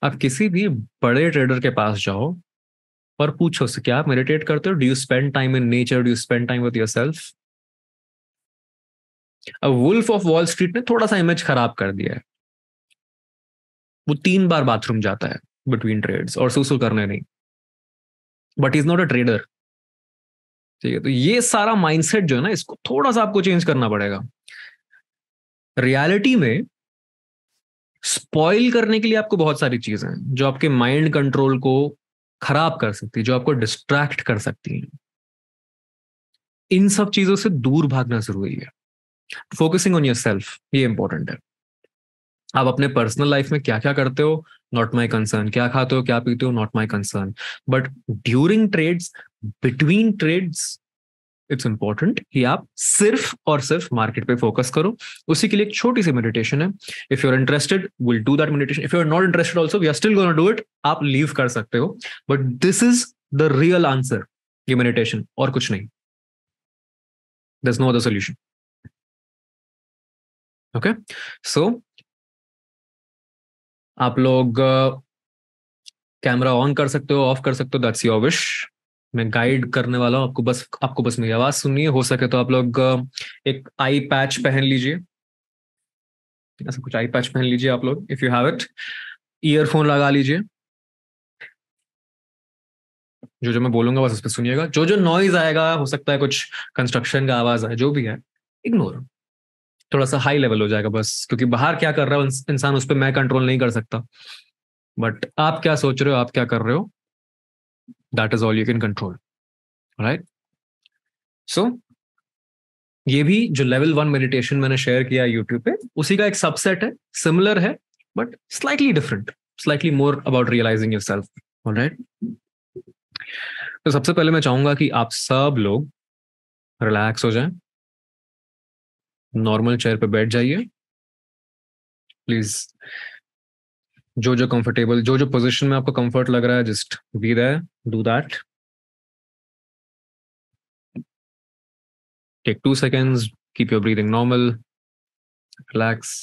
आप किसी भी बड़े ट्रेडर के पास जाओ और पूछो उससे, क्या आप मेडिटेट करते हो? Do you spend time in nature? Do you spend time with yourself? अब वुल्फ ऑफ वॉल स्ट्रीट ने थोड़ा सा इमेज खराब कर दिया है। वो 3 बार बाथरूम जाता है बिटवीन ट्रेड्स और सुसु करने नहीं, but is not a trader. ठीक है, तो ये सारा माइंडसेट जो है ना, इसको थोड़ा सा आपको चेंज करना पड़ेगा। रियलिटी में स्पॉइल करने के लिए आपको बहुत सारी चीजें हैं जो आपके माइंड कंट्रोल को खराब कर सकती है, जो आपको डिस्ट्रैक्ट कर सकती है। इन सब चीजों से दूर भागना जरूरी है। फोकसिंग ऑन योर सेल्फ, ये इंपॉर्टेंट है। आप अपने पर्सनल लाइफ में क्या क्या करते हो, नॉट माई कंसर्न। क्या खाते हो क्या पीते हो, not my concern. But during trades, between trades, it's important कि आप सिर्फ और सिर्फ मार्केट पे फोकस करो। उसी के लिए एक छोटी सी मेडिटेशन है। If you are interested will do that meditation, if you are not interested also we are still gonna do it, आप लीव कर सकते हो, but this is the real answer, ये मेडिटेशन और कुछ नहीं, there is no other solution. Okay, so आप लोग कैमरा ऑन कर सकते हो, ऑफ कर सकते हो, दैट्स योर विश। मैं गाइड करने वाला हूँ आपको बस मेरी आवाज सुननी है। हो सके तो आप लोग एक आई पैच पहन लीजिए, ऐसा कुछ आई पैच पहन लीजिए आप लोग, if you have it. Earphone लगा लीजिए, जो जो मैं बोलूंगा बस उस पर सुनिएगा। जो जो नॉइज आएगा, हो सकता है कुछ कंस्ट्रक्शन का आवाज आए, जो भी है इग्नोर, थोड़ा सा हाई लेवल हो जाएगा बस, क्योंकि बाहर क्या कर रहा है इंसान उस पर मैं कंट्रोल नहीं कर सकता, बट आप क्या सोच रहे हो, आप क्या कर रहे हो, that is all you can control, right. So ये भी जो लेवल 1 मेडिटेशन मैंने शेयर किया यूट्यूब पे, उसी का एक सबसेट है, सिमिलर है but slightly different, slightly more about realising yourself, alright. तो सबसे पहले मैं चाहूंगा कि आप सब लोग रिलैक्स हो जाएं, नॉर्मल चेयर पे बैठ जाइए प्लीज। जो जो कंफर्टेबल, जो जो पोजीशन में आपको कंफर्ट लग रहा है, just be there, do that. Take 2 seconds, keep your breathing normal, relax.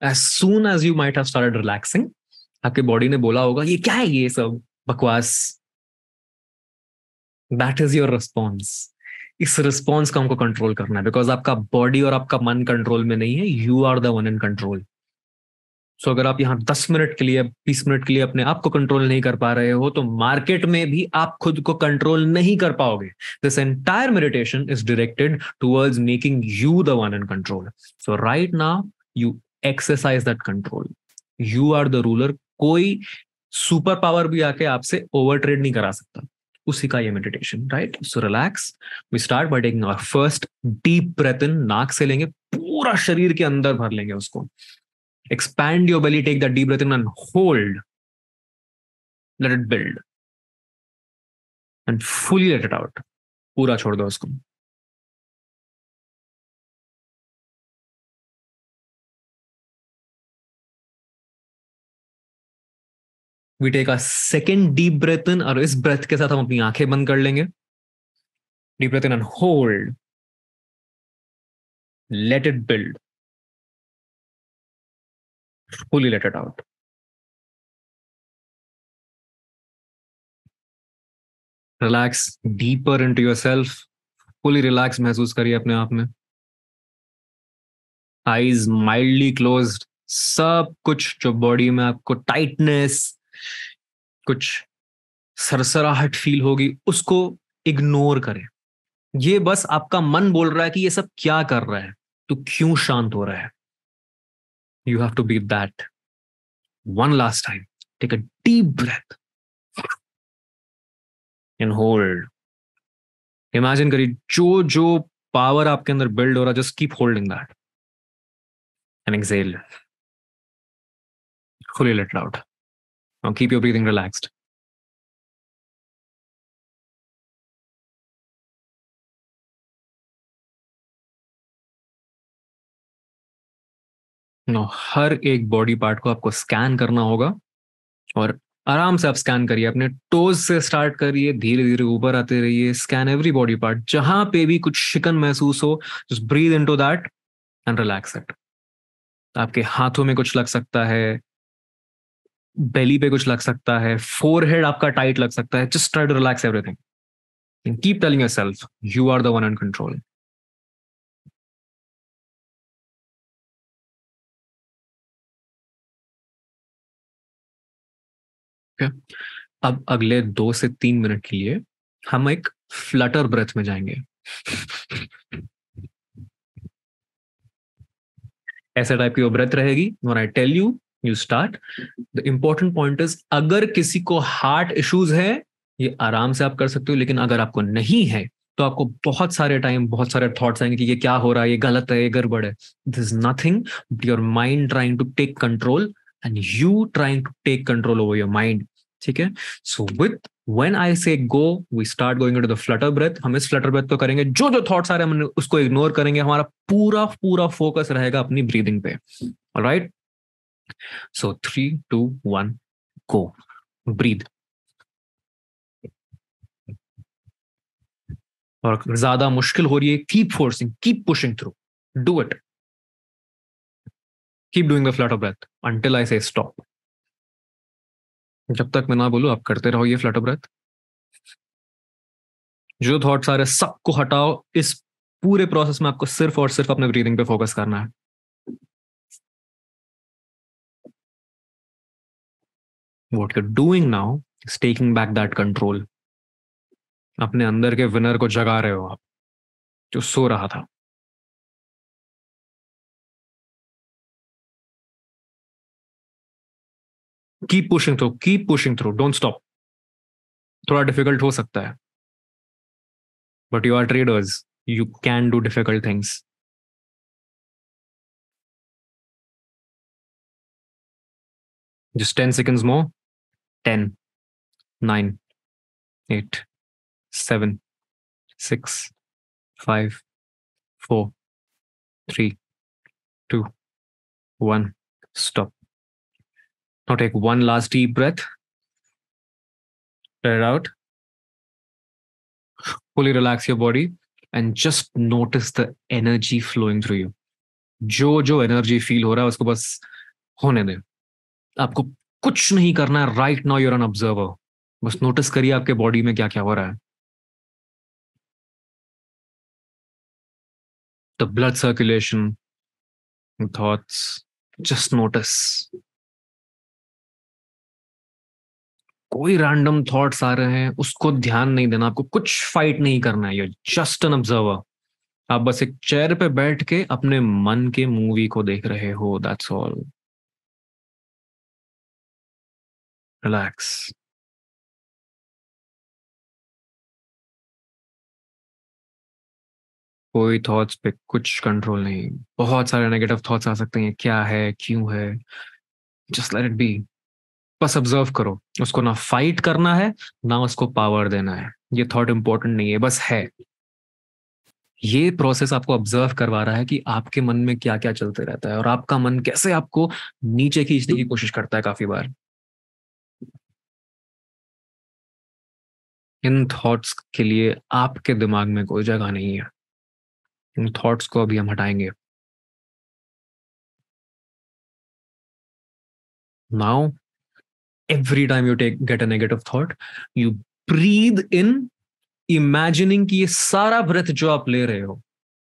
As soon as you might have started relaxing, आपके बॉडी ने बोला होगा ये क्या है, ये सब बकवास। That is your response. इस रिस्पॉन्स को हमको कंट्रोल करना है, बिकॉज आपका बॉडी और आपका मन कंट्रोल में नहीं है, you are the one in control. So अगर आप यहाँ 10 मिनट के लिए, 20 मिनट के लिए अपने आप को कंट्रोल नहीं कर पा रहे हो, तो मार्केट में भी आप खुद को कंट्रोल नहीं कर पाओगे। This entire meditation is directed towards making you the one in control. So right now you exercise that control, you are the ruler. कोई सुपर पावर भी आके आपसे ओवर ट्रेड नहीं करा सकता, उसी का ये meditation, right. So relax, we start by taking our first deep breath in. नाक से लेंगे, पूरा शरीर के अंदर भर लेंगे उसको। Expand your belly, take that deep breath in and hold. Let it build. And fully let it out. पूरा छोड़ दो उसको। We take a second deep breath in, और इस breath के साथ हम अपनी आंखें बंद कर लेंगे। Deep breath in and hold. Let it build. Fully let it out. Relax deeper into yourself. Fully relax महसूस करिए अपने आप में। Eyes mildly closed. सब कुछ जो बॉडी में आपको टाइटनेस, कुछ सरसराहट फील होगी, उसको इग्नोर करें। ये बस आपका मन बोल रहा है कि ये सब क्या कर रहा है, तो क्यों शांत हो रहा है। You have to be that. One last time, take a deep breath and hold. Imagine करिए जो जो पावर आपके अंदर बिल्ड हो रहा है, just keep holding that and exhale, fully let it out. Now keep your breathing relaxed. हर एक बॉडी पार्ट को आपको स्कैन करना होगा, और आराम से आप स्कैन करिए। अपने टोज से स्टार्ट करिए, धीरे धीरे ऊपर आते रहिए। स्कैन एवरी बॉडी पार्ट, जहां पे भी कुछ शिकन महसूस हो, just breathe into that and relax it. आपके हाथों में कुछ लग सकता है, बेली पे कुछ लग सकता है, फोरहेड आपका टाइट लग सकता है। Just try to relax everything and keep telling yourself you are the one in control. अब अगले 2 से 3 मिनट के लिए हम एक फ्लटर ब्रेथ में जाएंगे। ऐसा टाइप की वो ब्रेथ रहेगी। When I tell you, you start. The important point is, अगर किसी को हार्ट इश्यूज है, ये आराम से आप कर सकते हो, लेकिन अगर आपको नहीं है तो आपको बहुत सारे टाइम बहुत सारे थॉट्स आएंगे कि ये क्या हो रहा है, ये गलत है, ये गड़बड़ है. This is nothing but your mind trying to take control and you trying to take control over your mind. ठीक है. So with when I say go we start going into the flutter breath. हम इस Flutter breath को करेंगे, जो जो thoughts आ रहे हैं हम उसको इग्नोर करेंगे, हमारा पूरा पूरा फोकस रहेगा अपनी ब्रीदिंग पे. ऑलराइट. So 3, 2, 1 go. ब्रीद. और ज्यादा मुश्किल हो रही है, keep forcing, keep pushing through, do it. Keep doing the flutter breath until I say stop. जब तक मैं ना बोलूं आप करते रहो ये फ्लटर ब्रेथ. जो थॉट्स आ रहे हैं सबको हटाओ. इस पूरे प्रोसेस में आपको सिर्फ और सिर्फ अपने ब्रीदिंग पे फोकस करना है. What you doing now is taking back that control. अपने अंदर के विनर को जगा रहे हो आप, जो सो रहा था. Keep pushing through, don't stop. थोड़ा डिफिकल्ट हो सकता है but you are traders, you can do difficult things. Just 10 seconds more. 10, 9, 8, 7, 6, 5, 4, 3, 2, 1. Stop. Now take one last deep breath. Let it out. Fully relax your body and just notice the energy flowing through you. जो जो energy feel हो रहा है उसको बस होने दे. आपको कुछ नहीं करना है. Right now you're an observer. बस नोटिस करिए आपके बॉडी में क्या क्या हो रहा है. The blood circulation, thoughts, just notice. कोई रैंडम थॉट्स आ रहे हैं उसको ध्यान नहीं देना. आपको कुछ फाइट नहीं करना है. You just an observer. आप बस एक चेयर पे बैठ के अपने मन के मूवी को देख रहे हो. That's all. रिलैक्स. कोई थॉट्स पे कुछ कंट्रोल नहीं. बहुत सारे नेगेटिव थॉट्स आ सकते हैं. क्या है, क्यों है, जस्ट लेट इट बी. बस ऑब्जर्व करो. उसको ना फाइट करना है ना उसको पावर देना है. ये थॉट इंपॉर्टेंट नहीं है, बस है. ये प्रोसेस आपको ऑब्जर्व करवा रहा है कि आपके मन में क्या क्या चलते रहता है और आपका मन कैसे आपको नीचे खींचने की कोशिश करता है काफी बार. इन थॉट्स के लिए आपके दिमाग में कोई जगह नहीं है. इन थॉट्स को अभी हम हटाएंगे. Now every time you get a negative thought, you breathe in, imagining कि ये सारा ब्रेथ जो आप ले रहे हो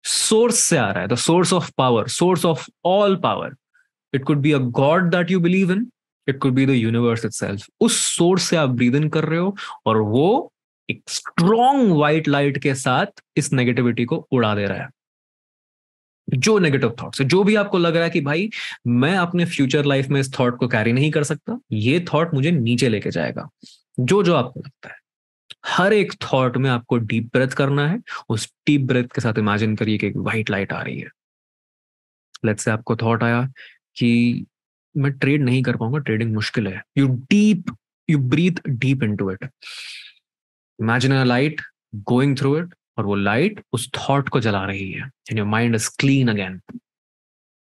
सोर्स से आ रहा है. The source of power, source of all power. It could be a God that you believe in, it could be the universe itself. उस सोर्स से आप ब्रीद इन कर रहे हो और वो एक स्ट्रॉन्ग व्हाइट लाइट के साथ इस नेगेटिविटी को उड़ा दे रहा है. जो नेगेटिव थॉट्स है, जो भी आपको लग रहा है कि भाई मैं अपने फ्यूचर लाइफ में इस थॉट को कैरी नहीं कर सकता, ये थॉट मुझे नीचे लेके जाएगा, जो जो आपको लगता है. हर एक थॉट में आपको डीप ब्रेथ करना है. उस डीप ब्रेथ के साथ इमेजिन करिए कि एक व्हाइट लाइट आ रही है. लेट्स से आपको थॉट आया कि मैं ट्रेड नहीं कर पाऊंगा, ट्रेडिंग मुश्किल है. You breathe deep into it. Imagine a light going through it और वो लाइट उस थॉट को जला रही है. And your mind is clean again.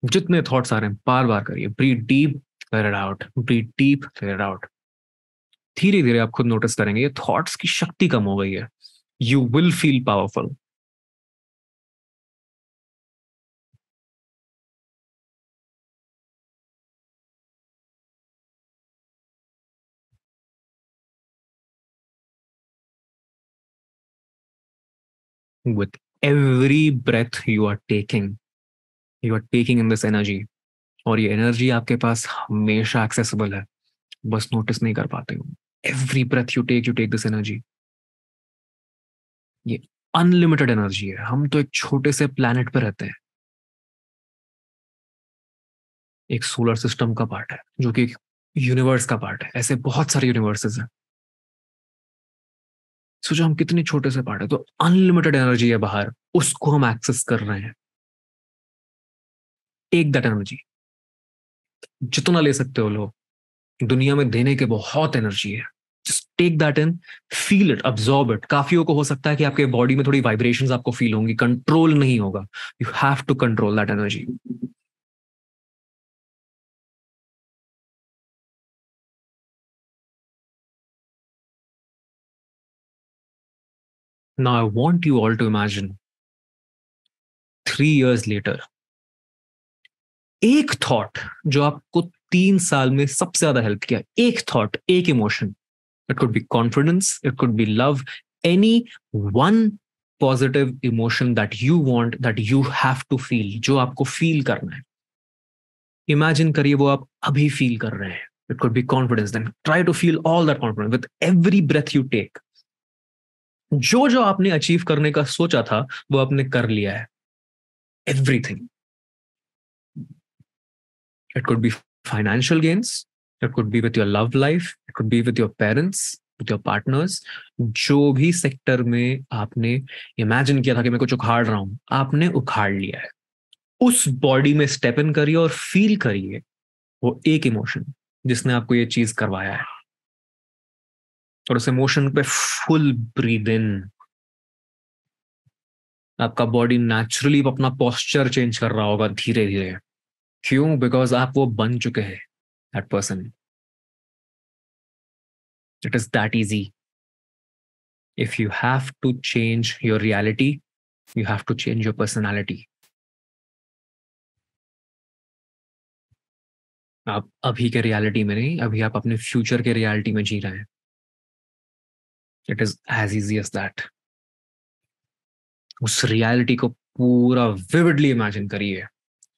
जितने थॉट्स आ रहे हैं बार बार करिए. Breathe deep, let it out. Breathe deep, let it out. धीरे धीरे आप खुद नोटिस करेंगे ये थॉट्स की शक्ति कम हो गई है. You will feel powerful. With every breath you are taking in this energy. और ये एनर्जी आपके पास हमेशा एक्सेसिबल है, बस नोटिस नहीं कर पाते हो. Every breath you take this energy. ये अनलिमिटेड एनर्जी है. हम तो एक छोटे से प्लैनेट पे रहते हैं, एक सोलर सिस्टम का पार्ट है जो कि एक यूनिवर्स का पार्ट है. ऐसे बहुत सारे यूनिवर्सेस हैं. सोचो हम कितने छोटे से पार्ट है, तो अनलिमिटेड एनर्जी है बाहर, उसको हम एक्सेस कर रहे हैं। टेक दैट एनर्जी, जितना ले सकते हो लो, दुनिया में देने के बहुत एनर्जी है। Just take that in, feel it, absorb it. काफियों को हो सकता है कि आपके बॉडी में थोड़ी वाइब्रेशंस आपको फील होंगी, कंट्रोल नहीं होगा। You have to control that energy. Now I want you all to imagine 3 years later, एक थॉट जो आपको 3 साल में सबसे ज्यादा हेल्प किया, एक थॉट, एक emotion. It could be confidence, it could be love, any one positive emotion that you want, that you have to feel, जो आपको फील करना है। इमेजिन करिए वो आप अभी फील कर रहे हैं। It could be confidence, then try to feel all that confidence with every breath you take. जो जो आपने अचीव करने का सोचा था वो आपने कर लिया है, everything. It could be financial gains. It could be with your love life. It could be with your parents, with your partners. जो भी सेक्टर में आपने इमेजिन किया था कि मैं कुछ उखाड़ रहा हूं, आपने उखाड़ लिया है। उस बॉडी में स्टेप इन करिए और फील करिए वो एक इमोशन जिसने आपको ये चीज करवाया है। और उस इमोशन पे फुल ब्रीद इन। आपका बॉडी नेचुरली अपना पोस्चर चेंज कर रहा होगा धीरे धीरे। क्यों? बिकॉज आप वो बन चुके हैं, that person. It is that easy. If you have to change your reality, you have to change your personality. आप अभी के रियलिटी में नहीं, अभी आप अपने फ्यूचर के रियलिटी में जी रहे हैं। It is as easy as that. उस रियलिटी को पूरा विविडली इमेजिन करिए।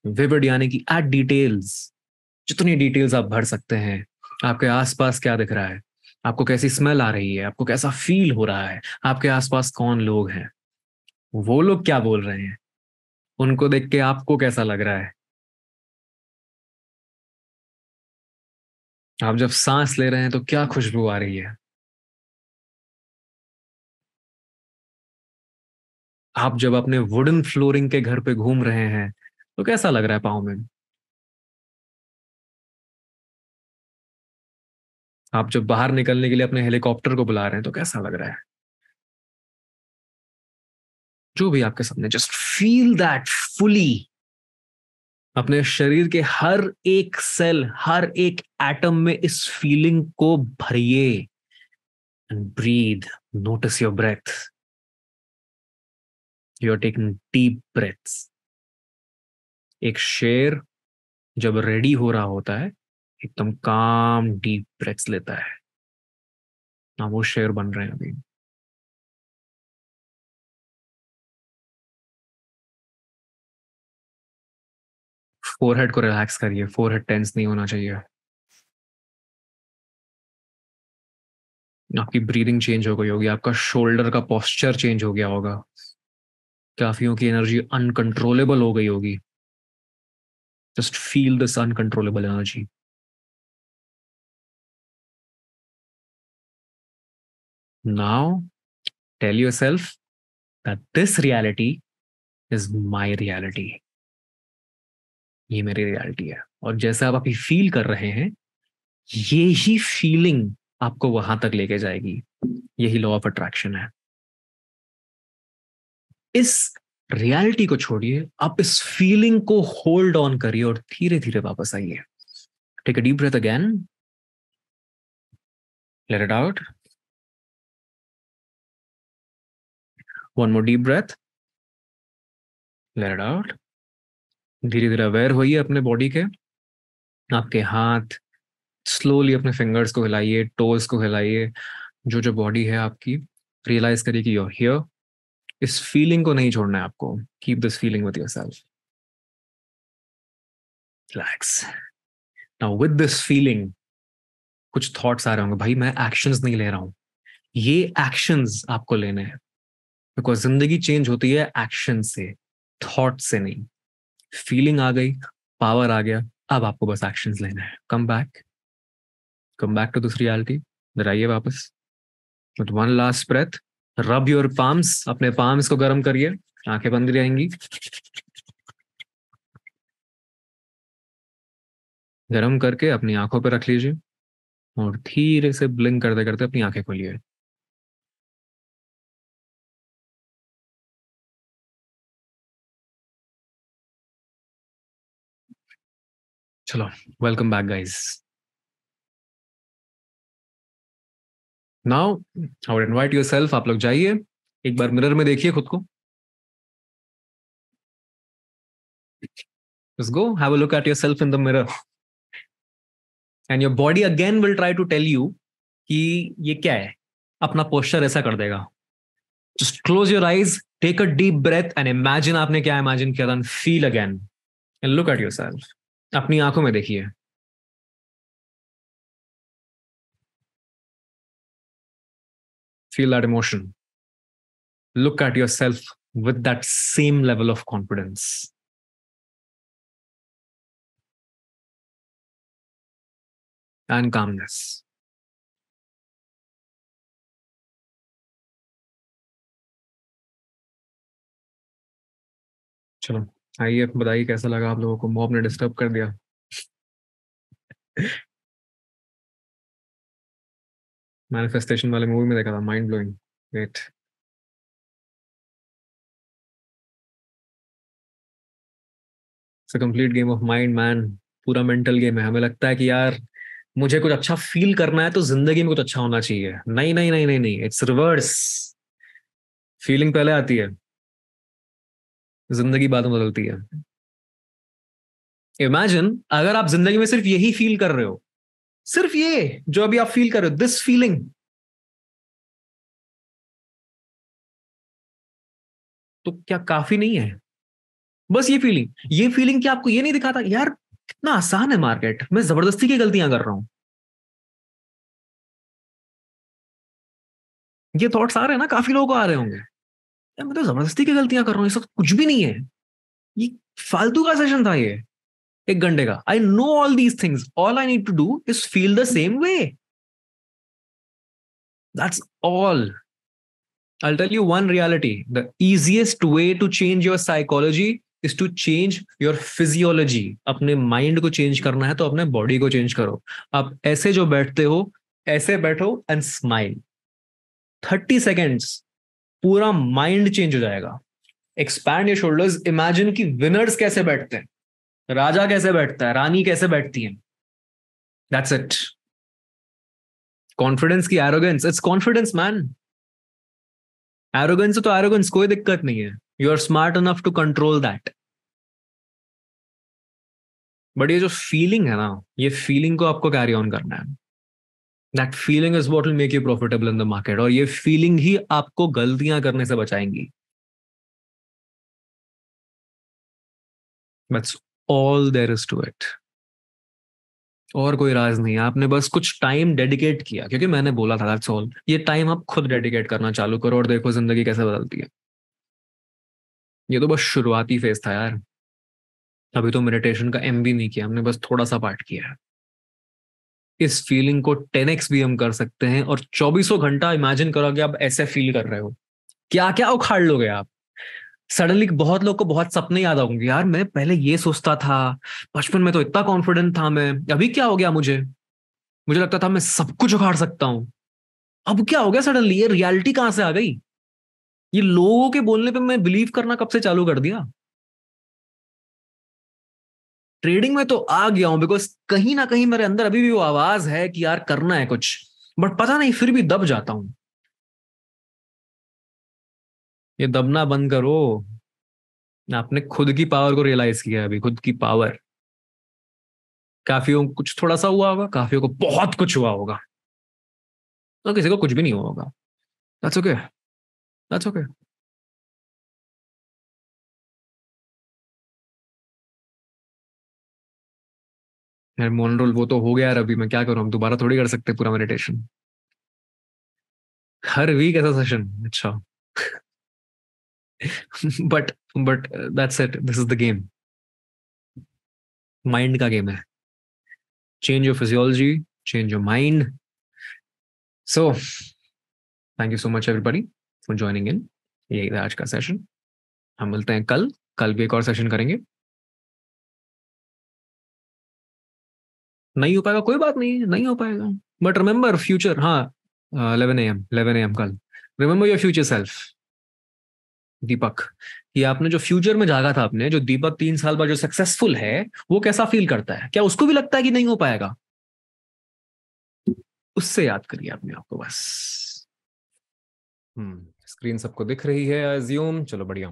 विविड यानी कि एट डिटेल्स, जितनी डिटेल्स आप भर सकते हैं। आपके आसपास क्या दिख रहा है, आपको कैसी स्मेल आ रही है, आपको कैसा फील हो रहा है, आपके आसपास कौन लोग हैं, वो लोग क्या बोल रहे हैं, उनको देख के आपको कैसा लग रहा है। आप जब सांस ले रहे हैं तो क्या खुशबू आ रही है। आप जब अपने वुडन फ्लोरिंग के घर पे घूम रहे हैं तो कैसा लग रहा है पाँव में। आप जब बाहर निकलने के लिए अपने हेलीकॉप्टर को बुला रहे हैं तो कैसा लग रहा है। जो भी आपके सपने, जस्ट फील दैट फुली। अपने शरीर के हर एक सेल, हर एक एटम में इस फीलिंग को भरिए। And breathe, notice your breath. You are taking deep breaths. एक शेर जब रेडी हो रहा होता है, एकदम काम डीप ब्रेथ्स लेता है ना, वो शेर बन रहे हैं अभी। फोरहेड को रिलैक्स करिए, फोरहेड टेंस नहीं होना चाहिए। आपकी ब्रीदिंग चेंज हो गई होगी, आपका शोल्डर का पोस्चर चेंज हो गया होगा, काफियों की एनर्जी अनकंट्रोलेबल हो गई होगी। Just feel this uncontrollable energy. Now tell yourself that this reality is my reality. ये मेरी रियलिटी है। और जैसा आप अभी फील कर रहे हैं, ये ही फीलिंग आपको वहां तक लेके जाएगी। यही लॉ ऑफ अट्रैक्शन है। इस रियलिटी को छोड़िए, आप इस फीलिंग को होल्ड ऑन करिए और धीरे धीरे वापस आइए। Take a deep breath again, let it out. One more deep breath, let it out. धीरे धीरे अवेयर होइए अपने बॉडी के। आपके हाथ, स्लोली अपने फिंगर्स को हिलाइए, टोज को हिलाइए। जो जो बॉडी है आपकी, रियलाइज करिए कि यूर हियर। इस फीलिंग को नहीं छोड़ना है आपको। Keep this feeling with yourself. Relax. Now with this feeling कुछ थॉट्स आ रहे होंगे, भाई मैं एक्शंस नहीं ले रहा हूं। ये एक्शंस आपको लेने हैं, बिकॉज जिंदगी चेंज होती है एक्शन से, थॉट से नहीं। फीलिंग आ गई, पावर आ गया, अब आपको बस एक्शंस लेना है। Come back, come back to this reality. फिर आइए वापस with one last breath. Rub your palms, अपने पाम्स को गर्म करिए, आंखें बंद रहेंगी। गर्म करके अपनी आंखों पर रख लीजिए और धीरे से ब्लिंक करते करते अपनी आंखें खोलिए। चलो, welcome back guys. Now I would invite yourself, आप लोग जाइए, एक बार मिरर में देखिए खुद को। Just go have a look at yourself in the mirror and your body again will try to tell you कि ये क्या है। अपना पोस्चर ऐसा कर देगा। Just close your eyes, take a deep breath and imagine आपने क्या imagine किया था, and feel again and look at yourself। अपनी आंखों में देखिए। Feel that emotion, look at yourself with that same level of confidence and calmness। चलो, आइए बताइए कैसा लगा आप लोगों को, मॉब ने डिस्टर्ब कर दिया। मैनिफेस्टेशन वाले मूवी में देखा था, mind blowing. Wait, it's a complete game of mind man. पूरा मेंटल गेम है। हमें लगता है कि यार मुझे कुछ अच्छा फील करना है तो जिंदगी में कुछ अच्छा होना चाहिए। नहीं नहीं नहीं नहीं नहीं, इट्स रिवर्स। फीलिंग पहले आती है, जिंदगी बाद में बदलती है। इमेजिन अगर आप जिंदगी में सिर्फ यही फील कर रहे हो, सिर्फ ये जो अभी आप फील कर रहे हो, दिस फीलिंग, तो क्या काफी नहीं है? बस ये फीलिंग क्या आपको ये नहीं दिखाता यार कितना आसान है मार्केट, मैं जबरदस्ती की गलतियां कर रहा हूं? ये थॉट्स आ रहे हैं ना, काफी लोगों को आ रहे होंगे, यार मैं तो जबरदस्ती की गलतियां कर रहा हूँ, ये सब कुछ भी नहीं है, ये फालतू का सेशन था ये, 1 घंटे का। I know all these things, all I need to do is feel the same way, that's all. I'll tell you one reality. The easiest way to change your psychology is to change your physiology. अपने mind को change करना है तो अपने body को change करो। आप ऐसे जो बैठते हो, ऐसे बैठो एंड स्माइल। 30 सेकेंड्स, पूरा माइंड चेंज हो जाएगा। एक्सपैंड योर शोल्डर्स, इमेजिन कि विनर्स कैसे बैठते हैं, राजा कैसे बैठता है, रानी कैसे बैठती है। That's it. कॉन्फिडेंस की arrogance, it's confidence man. Arrogance तो एरोगेंस, कोई दिक्कत नहीं है। You are smart enough to control that. But ये जो फीलिंग है ना, ये फीलिंग को आपको कैरी ऑन करना है। That feeling is what will make you profitable in the market, और ये फीलिंग ही आपको गलतियां करने से बचाएंगी। That's all there is to it. और कोई राज नहीं है। आपने बस कुछ टाइम डेडिकेट किया, क्योंकि मैंने बोला था, दैट्स ऑल। ये टाइम आप खुद डेडिकेट करना चालू करो और देखो जिंदगी कैसे बदलती है। ये तो बस शुरुआती फेज था यार। अभी तो मेडिटेशन का एम भी नहीं किया हमने, बस थोड़ा सा पार्ट किया है। इस फीलिंग को 10x भी हम कर सकते हैं, और 2400 घंटा इमेजिन करो कि आप ऐसे फील कर रहे हो, क्या क्या उखाड़ लोगे आप। सडनली बहुत लोग को बहुत सपने याद आएंगे, यार मैं पहले ये सोचता था, बचपन में तो इतना कॉन्फिडेंट था मैं, अभी क्या हो गया मुझे, मुझे लगता था मैं सब कुछ उखाड़ सकता हूँ, अब क्या हो गया सडनली, ये रियलिटी कहां से आ गई। ये लोगों के बोलने पे मैं बिलीव करना कब से चालू कर दिया। ट्रेडिंग में तो आ गया हूं बिकॉज कहीं ना कहीं मेरे अंदर अभी भी वो आवाज है कि यार करना है कुछ, बट पता नहीं फिर भी दब जाता हूं। ये दबना बंद करो। आपने खुद की पावर को रियलाइज किया है अभी, खुद की पावर। काफियों को कुछ थोड़ा सा हुआ होगा, काफियों को बहुत कुछ हुआ होगा, तो किसी को कुछ भी नहीं हुआ होगा। That's okay, that's okay. यार मोनरोल वो तो हो गया यार, अभी मैं क्या करूं, हम दोबारा थोड़ी कर सकते पूरा मेडिटेशन हर वीक ऐसा सेशन। अच्छा। But that's it, this is the game. Mind का गेम है। Change your physiology, change your mind. So thank you so much everybody. For joining in. यही था आज का सेशन। हम मिलते हैं कल। कल भी एक और सेशन करेंगे। नहीं हो पाएगा कोई बात नहीं, नहीं हो पाएगा। बट रिमेंबर फ्यूचर, हाँ 11 AM, 11 AM कल। रिमेंबर योर फ्यूचर सेल्फ दीपक। कि आपने जो फ्यूचर में जागा था, आपने जो दीपक 3 साल बाद जो सक्सेसफुल है, वो कैसा फील करता है, क्या उसको भी लगता है कि नहीं हो पाएगा? उससे याद करिए अपने आप को बस। स्क्रीन सबको दिख रही है अज्यूम, चलो बढ़िया।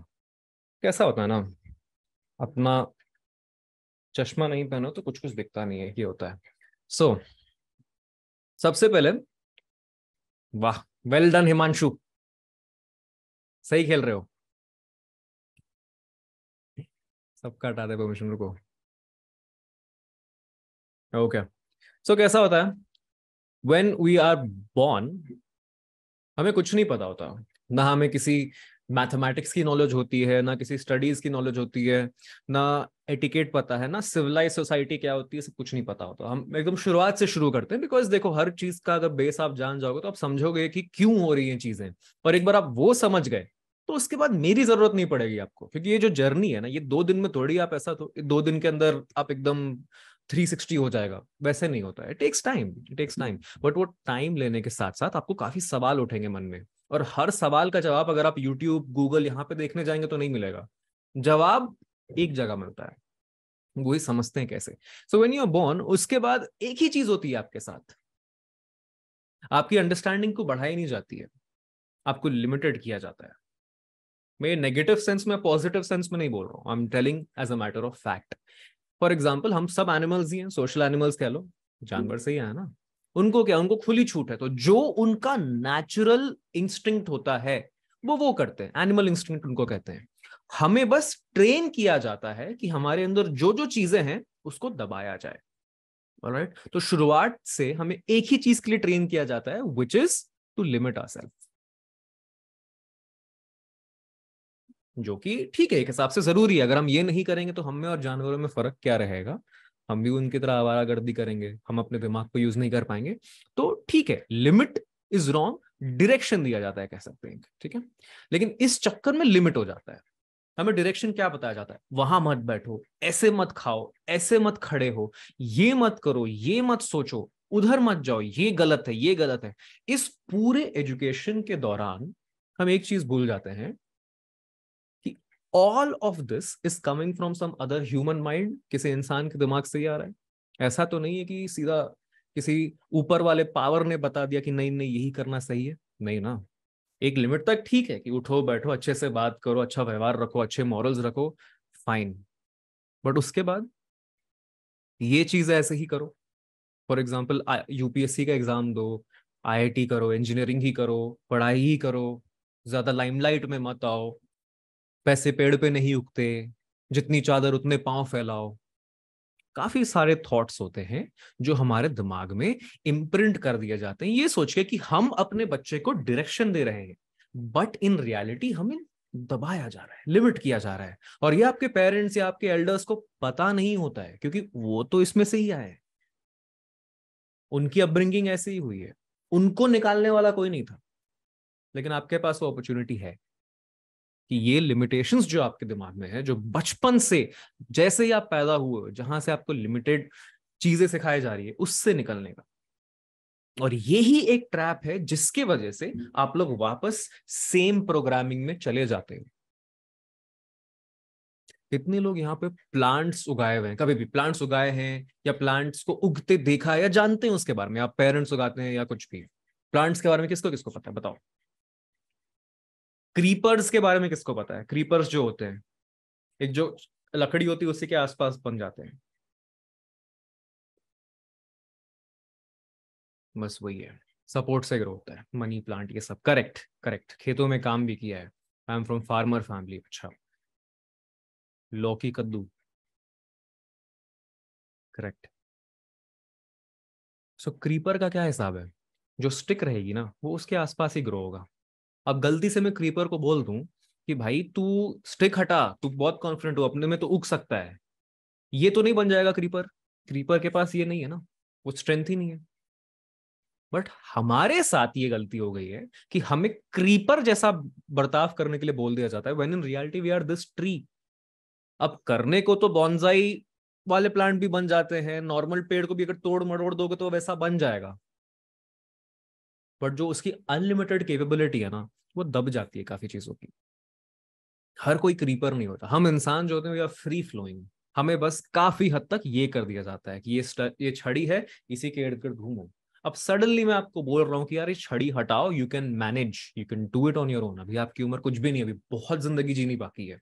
कैसा होता है ना, अपना चश्मा नहीं पहनो तो कुछ कुछ दिखता नहीं है, ये होता है। सो सबसे पहले, वाह, वेल डन हिमांशु, सही खेल रहे हो। सबका हटा दे परमिशन, रुको। ओके। सो कैसा होता है, व्हेन वी आर बॉर्न, हमें कुछ नहीं पता होता। ना हमें किसी मैथमेटिक्स की नॉलेज होती है, ना किसी स्टडीज की नॉलेज होती है, ना एटिकेट पता है, ना सिविलाइज सोसाइटी क्या होती है, सब कुछ नहीं पता होता। हम एकदम शुरुआत से शुरू करते हैं, बिकॉज देखो हर चीज का अगर बेस आप जान जाओगे तो आप समझोगे कि क्यों हो रही है चीजें। और एक बार आप वो समझ गए तो उसके बाद मेरी जरूरत नहीं पड़ेगी आपको, क्योंकि ये जो जर्नी है ना, ये 2 दिन में थोड़ी आप ऐसा, तो 2 दिन के अंदर आप एकदम 360 हो जाएगा, वैसे नहीं होता है। It takes time, it takes time. But वो टाइम लेने के साथ साथ आपको काफी सवाल उठेंगे मन में, और हर सवाल का जवाब अगर आप यूट्यूब गूगल यहाँ पे देखने जाएंगे तो नहीं मिलेगा। जवाब एक जगह मिलता है, वही समझते हैं कैसे। So when you are born, उसके बाद एक ही चीज होती है आपके साथ, आपकी अंडरस्टैंडिंग को बढ़ाई नहीं जाती है, आपको लिमिटेड किया जाता है। मैं नेगेटिव सेंस में, पॉजिटिव सेंस में नहीं बोल रहा हूँ, I am telling as a matter of fact. For example, हम सब एनिमल्स ही हैं, सोशल एनिमल्स कह लो, जानवर से ही है ना। उनको क्या, उनको खुली छूट है, तो जो उनका नेचुरल इंस्टिंक्ट होता है वो करते हैं, एनिमल इंस्टिंक्ट उनको कहते हैं। हमें बस ट्रेन किया जाता है कि हमारे अंदर जो जो चीजें हैं उसको दबाया जाए। ऑलराइट, तो शुरुआत से हमें एक ही चीज के लिए ट्रेन किया जाता है, which is to limit ourselves. जो कि ठीक है, एक हिसाब से जरूरी है। अगर हम ये नहीं करेंगे तो हम में और जानवरों में फर्क क्या रहेगा? हम भी उनकी तरह आवारागर्दी करेंगे, हम अपने दिमाग को यूज नहीं कर पाएंगे। तो ठीक है, लिमिट इज रॉन्ग, डायरेक्शन दिया जाता है कह सकते हैं, ठीक है। लेकिन इस चक्कर में लिमिट हो जाता है। हमें डायरेक्शन क्या बताया जाता है, वहां मत बैठो, ऐसे मत खाओ, ऐसे मत खड़े हो, ये मत करो, ये मत सोचो, उधर मत जाओ, ये गलत है, ये गलत है। इस पूरे एजुकेशन के दौरान हम एक चीज भूल जाते हैं कि all of this is coming from some other human mind, किसी इंसान के दिमाग से ही आ रहा है। ऐसा तो नहीं है कि सीधा किसी ऊपर वाले पावर ने बता दिया कि नहीं नहीं यही करना सही है, नहीं ना। एक लिमिट तक ठीक है कि उठो बैठो, अच्छे से बात करो, अच्छा व्यवहार रखो, अच्छे मॉरल्स रखो, फाइन। बट उसके बाद ये चीज ऐसे ही करो। फॉर एग्जाम्पल, यूपीएससी का एग्जाम दो, आईआईटी करो, इंजीनियरिंग ही करो, पढ़ाई ही करो, ज्यादा लाइमलाइट में मत आओ, पैसे पेड़ पे नहीं उगते, जितनी चादर उतने पांव फैलाओ। काफी सारे थॉट्स होते हैं जो हमारे दिमाग में इम्प्रिंट कर दिए जाते हैं, ये सोच के कि हम अपने बच्चे को डायरेक्शन दे रहे हैं। बट इन रियलिटी हमें दबाया जा रहा है, लिमिट किया जा रहा है। और ये आपके पेरेंट्स या आपके एल्डर्स को पता नहीं होता है, क्योंकि वो तो इसमें से ही आए हैं, उनकी अपब्रिंगिंग ऐसी ही हुई है, उनको निकालने वाला कोई नहीं था। लेकिन आपके पास वो अपॉर्चुनिटी है कि ये लिमिटेशंस जो आपके दिमाग में है, जो बचपन से, जैसे ही आप पैदा हुए, जहां से आपको लिमिटेड चीजें सिखाई जा रही है, उससे निकलने का। और यही एक ट्रैप है जिसके वजह से आप लोग वापस सेम प्रोग्रामिंग में चले जाते हैं। कितने लोग यहाँ पे प्लांट्स उगाए हुए हैं, कभी भी प्लांट्स उगाए हैं, या प्लांट्स को उगते देखा है, या जानते हैं उसके बारे में, आप पेरेंट्स उगाते हैं या कुछ भी। प्लांट्स के बारे में किसको किसको पता है, बताओ। क्रीपर्स के बारे में किसको पता है? क्रीपर्स जो होते हैं, एक जो लकड़ी होती है उसी के आसपास बन जाते हैं, बस वही है। सपोर्ट से ग्रो होता है, मनी प्लांट, ये सब करेक्ट करेक्ट, खेतों में काम भी किया है। I am from farmer family. अच्छा, लौकी कद्दू, करेक्ट। सो क्रीपर का क्या हिसाब है? जो स्टिक रहेगी ना, वो उसके आसपास ही ग्रो होगा। अब गलती से मैं क्रीपर को बोल दूं कि भाई तू स्टिक हटा, तू बहुत कॉन्फिडेंट हो अपने में, तो उग सकता है, ये तो नहीं बन जाएगा क्रीपर। क्रीपर के पास ये नहीं है ना, वो स्ट्रेंथ ही नहीं है। बट हमारे साथ ये गलती हो गई है कि हमें क्रीपर जैसा बर्ताव करने के लिए बोल दिया जाता है, when in reality we are this tree. अब करने को तो बॉन्जाई वाले प्लांट भी बन जाते हैं, नॉर्मल पेड़ को भी अगर तोड़ मरोड़ दोगे तो वैसा बन जाएगा, बट जो उसकी अनलिमिटेड कैपेबिलिटी है ना, वो दब जाती है काफी चीजों की। हर कोई क्रीपर नहीं होता, हम इंसान जो होते हैं वी आर फ्री फ्लोइंग। हमें बस काफी हद तक ये कर दिया जाता है कि ये छड़ी है, इसी के इर्द गिर्द घूमो। अब सडनली मैं आपको बोल रहा हूँ कि यार ये छड़ी हटाओ, you can manage, you can do it on your own. अभी आपकी उम्र कुछ भी नहीं, अभी बहुत जिंदगी जीनी बाकी है।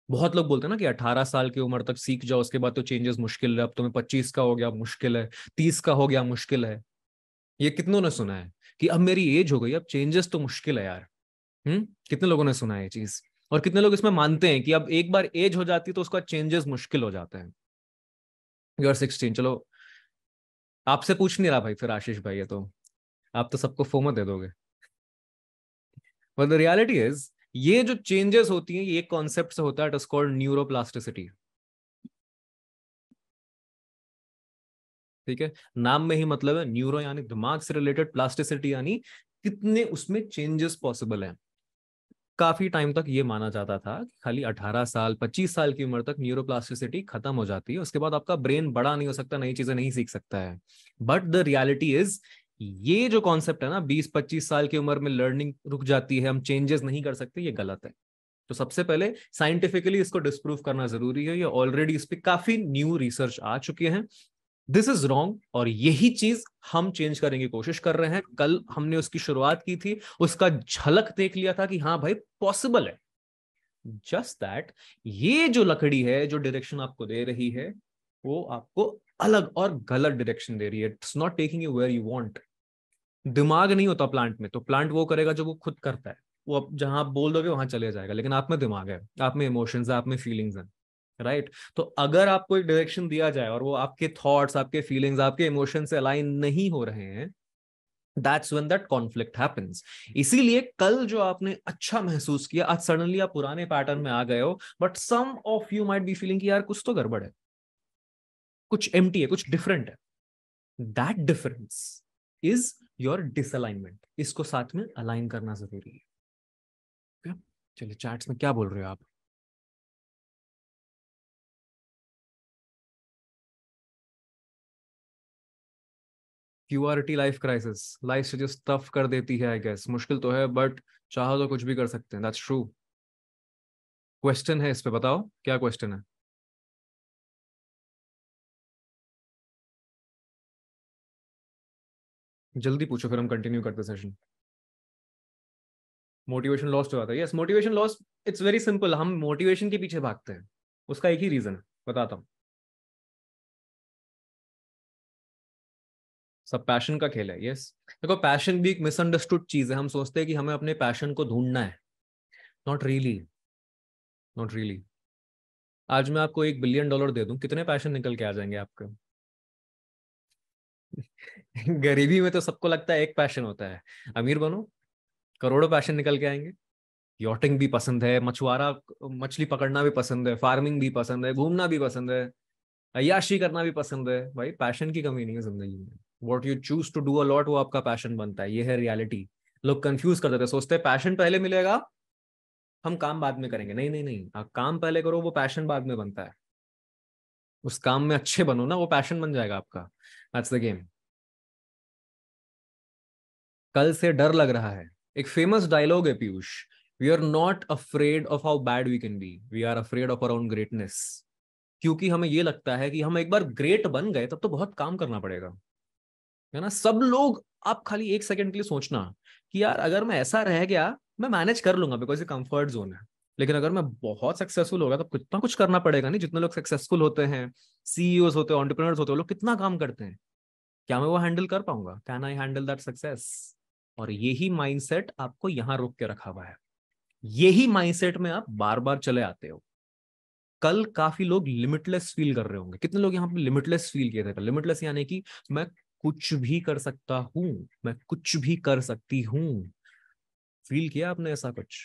बहुत लोग बोलते हैं ना कि 18 साल की उम्र तक सीख जाओ, उसके बाद तो चेंजेस मुश्किल है, अब तुम्हें 25 का हो गया मुश्किल है, 30 का हो गया मुश्किल है। ये कितनों ने सुना है कि अब मेरी एज हो गई, अब चेंजेस तो मुश्किल है यार। कितने लोगों ने सुना है ये चीज? और कितने लोग इसमें मानते हैं कि अब एक बार एज हो जाती है तो उसका चेंजेस मुश्किल हो जाते हैं? यू आर 16, चलो आपसे पूछ नहीं रहा भाई, फिर आशीष भाई है तो आप तो सबको फोमो दे दोगे। बट द रियलिटी इज, ये जो चेंजेस होती हैं ये एक कॉन्सेप्ट से होता है, इट इज कॉल्ड न्यूरोप्लास्टिसिटी। ठीक है, नाम में ही मतलब है, न्यूरो यानी दिमाग से रिलेटेड, प्लास्टिसिटी यानी कितने उसमें चेंजेस पॉसिबल हैं। काफी टाइम तक ये माना जाता था कि खाली 18 साल 25 साल की उम्र तक न्यूरोप्लास्टिसिटी खत्म हो जाती है, उसके बाद आपका ब्रेन बड़ा नहीं हो सकता, नई चीजें नहीं सीख सकता है। बट द रियलिटी इज, ये जो कॉन्सेप्ट है ना, 20-25 साल की उम्र में लर्निंग रुक जाती है, हम चेंजेस नहीं कर सकते, ये गलत है। तो सबसे पहले साइंटिफिकली इसको डिस्प्रूव करना जरूरी है, ये ऑलरेडी इस पे काफी न्यू रिसर्च आ चुके हैं। दिस इज रॉन्ग, और यही चीज हम चेंज करने की कोशिश कर रहे हैं। कल हमने उसकी शुरुआत की थी, उसका झलक देख लिया था कि हाँ भाई पॉसिबल है। जस्ट दैट, ये जो लकड़ी है जो डायरेक्शन आपको दे रही है, वो आपको अलग और गलत डायरेक्शन दे रही है। It's not taking you where you want. दिमाग नहीं होता प्लांट में, तो प्लांट वो करेगा जो वो खुद करता है, वो अब जहां आप बोल दोगे वहां चले जाएगा। लेकिन आप में दिमाग है, आप में इमोशंस है, आप में फीलिंग्स हैं, राइट? तो अगर आपको एक डायरेक्शन दिया जाए और वो आपके थॉट्स, आपके फीलिंग्स, आपके इमोशन से अलाइन नहीं हो रहे हैं, that's when that conflict happens. इसीलिए कल जो आपने अच्छा महसूस किया, आज सडनली आप पुराने पैटर्न में आ गए हो, but some of you might be feeling कि यार कुछ तो गड़बड़ है, कुछ एम्प्टी है, कुछ डिफरेंट है। That difference is your disalignment. इसको साथ में अलाइन करना जरूरी है। Okay? चलिए, चैट्स में क्या बोल रहे हो आप? क्यूआरटी लाइफ क्राइसिस, लाइफ से जो टफ कर देती है, आई गेस मुश्किल तो है, बट चाहो तो कुछ भी कर सकते हैं, दैट्स ट्रू। क्वेश्चन है इस पे, बताओ क्या क्वेश्चन है? जल्दी पूछो, फिर हम कंटिन्यू करते सेशन। मोटिवेशन लॉस्ट हो जाता है, yes motivation loss. It's very simple, हम मोटिवेशन के पीछे भागते हैं, उसका एक ही रीजन है, बताता हूँ। सब पैशन का खेल है, यस। देखो, पैशन भी एक मिसअंडरस्टूड चीज है, हम सोचते हैं कि हमें अपने पैशन को ढूंढना है। Not really, not really. आज मैं आपको $1 बिलियन दे दूं, कितने पैशन निकल के आ जाएंगे आपके? गरीबी में तो सबको लगता है एक पैशन होता है, अमीर बनो, करोड़ों पैशन निकल के आएंगे। यॉटिंग भी पसंद है, मछुआरा मछली पकड़ना भी पसंद है, फार्मिंग भी पसंद है, घूमना भी पसंद है, अय्याशी करना भी पसंद है। भाई पैशन की कमी नहीं है जिंदगी में। What you choose to do a lot, वो आपका पैशन बनता है, ये है रियलिटी। लोग कंफ्यूज कर देते हैं, सोचते हैं पैशन पहले मिलेगा, हम काम बाद में करेंगे। नहीं नहीं नहीं, आप काम पहले करो, वो पैशन बाद में बनता है। उस काम में अच्छे बनो ना, वो पैशन बन जाएगा आपका। That's the game. कल से डर लग रहा है, एक फेमस डायलॉग है Piyush, we are not afraid of how bad we can be, we are afraid of our own greatness. क्योंकि हमें ये लगता है कि हम एक बार ग्रेट बन गए तब तो बहुत काम करना पड़ेगा, है ना? सब लोग, आप खाली एक सेकंड के लिए सोचना कि यार अगर मैं ऐसा रह गया, मैं मैनेज कर लूंगा बिकॉज ये कंफर्ट जोन है। लेकिन अगर मैं बहुत सक्सेसफुल हो गया तो कितना कुछ करना पड़ेगा। नहीं, जितने लोग सक्सेसफुल होते हैं, सीईओज होते हैं, एंटरप्रेन्योर्स होते हैं, वो लोग कितना काम करते हैं। क्या मैं वो हैंडल कर पाऊंगा? Can I handle that success? और यही माइंडसेट आपको यहां रोक के रखा हुआ है। यही माइंडसेट में आप बार बार चले आते हो। कल काफी लोग लिमिटलेस फील कर रहे होंगे, कितने लोग यहाँ पे लिमिटलेस फील किए थे? लिमिटलेस यानी कि मैं कुछ भी कर सकता हूं, मैं कुछ भी कर सकती हूँ। फील किया आपने ऐसा कुछ?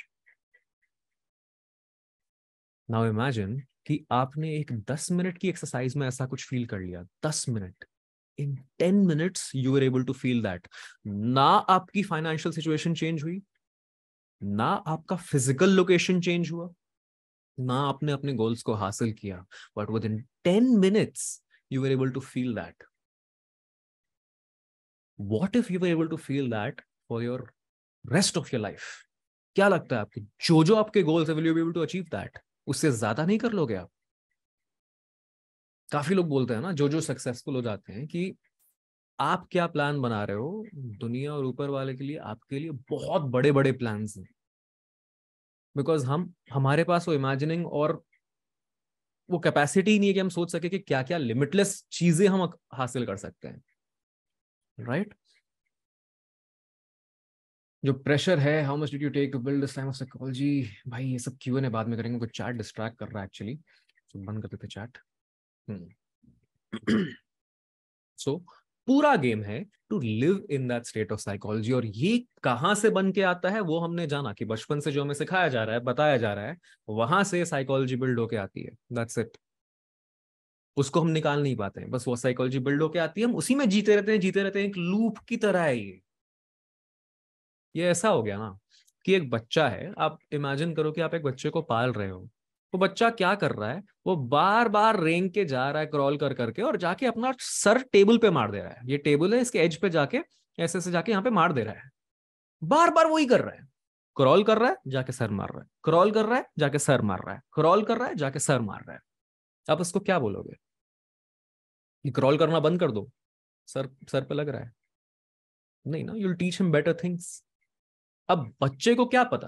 नाउ इमेजिन कि आपने एक 10 मिनट की एक्सरसाइज में ऐसा कुछ फील कर लिया, 10 minute. In 10 minutes you were able to feel that. ना आपकी फाइनेंशियल सिचुएशन चेंज हुई, ना आपका फिजिकल लोकेशन चेंज हुआ, ना आपने अपने गोल्स को हासिल किया, but within 10 minutes you were able to feel that. What if you were able to feel that for your rest of your life? क्या लगता है आपको, जो जो आपके गोल्स है, will you be able to achieve that? उससे ज्यादा नहीं कर लोगे आप? काफी लोग बोलते हैं ना, जो जो सक्सेसफुल हो जाते हैं, कि आप क्या प्लान बना रहे हो, दुनिया और ऊपर वाले के लिए, आपके लिए बहुत बड़े बड़े प्लान्स हैं. बिकॉज हमारे पास वो इमेजिनिंग और वो कैपेसिटी नहीं है कि हम सोच सके कि क्या क्या लिमिटलेस चीजें हम हासिल कर सकते हैं. राइट? जो प्रेशर है, how much did you take to build this time of psychology, भाई ये सब क्यों ने बाद में करेंगे, कुछ चैट डिस्ट्रैक्ट कर रहा है एक्चुअली, तो बंद कर देते चैट. सो पूरा गेम है to live in that state of psychology. और ये कहां से बन के आता है वो हमने जाना, कि बचपन से जो हमें सिखाया जा रहा है, बताया जा रहा है, वहां से साइकोलॉजी बिल्ड होके आती है. That's it. उसको हम निकाल नहीं पाते हैं, बस वो साइकोलॉजी बिल्ड होके आती है, हम उसी में जीते रहते हैं, जीते रहते हैं. एक लूप की तरह है ये ऐसा हो गया ना कि एक बच्चा है, आप इमेजिन करो कि आप एक बच्चे को पाल रहे हो. वो बच्चा क्या कर रहा है, वो बार बार रेंग के जा रहा है, क्रॉल कर करके, और जाके अपना सर टेबल पे मार दे रहा है. ये टेबल है, इसके एज पे जाके ऐसे ऐसे जाके यहाँ पे मार दे रहा है. बार बार वही कर रहा है. क्रॉल कर रहा है, जाके सर मार रहा है, क्रॉल कर रहा है, जाके सर मार रहा है, क्रॉल कर रहा है, जाके सर मार रहा है. आप उसको क्या बोलोगे कि क्रॉल करना बंद कर दो, सर सर पे लग रहा है? नहीं ना, you'll teach him better things. अब बच्चे को क्या पता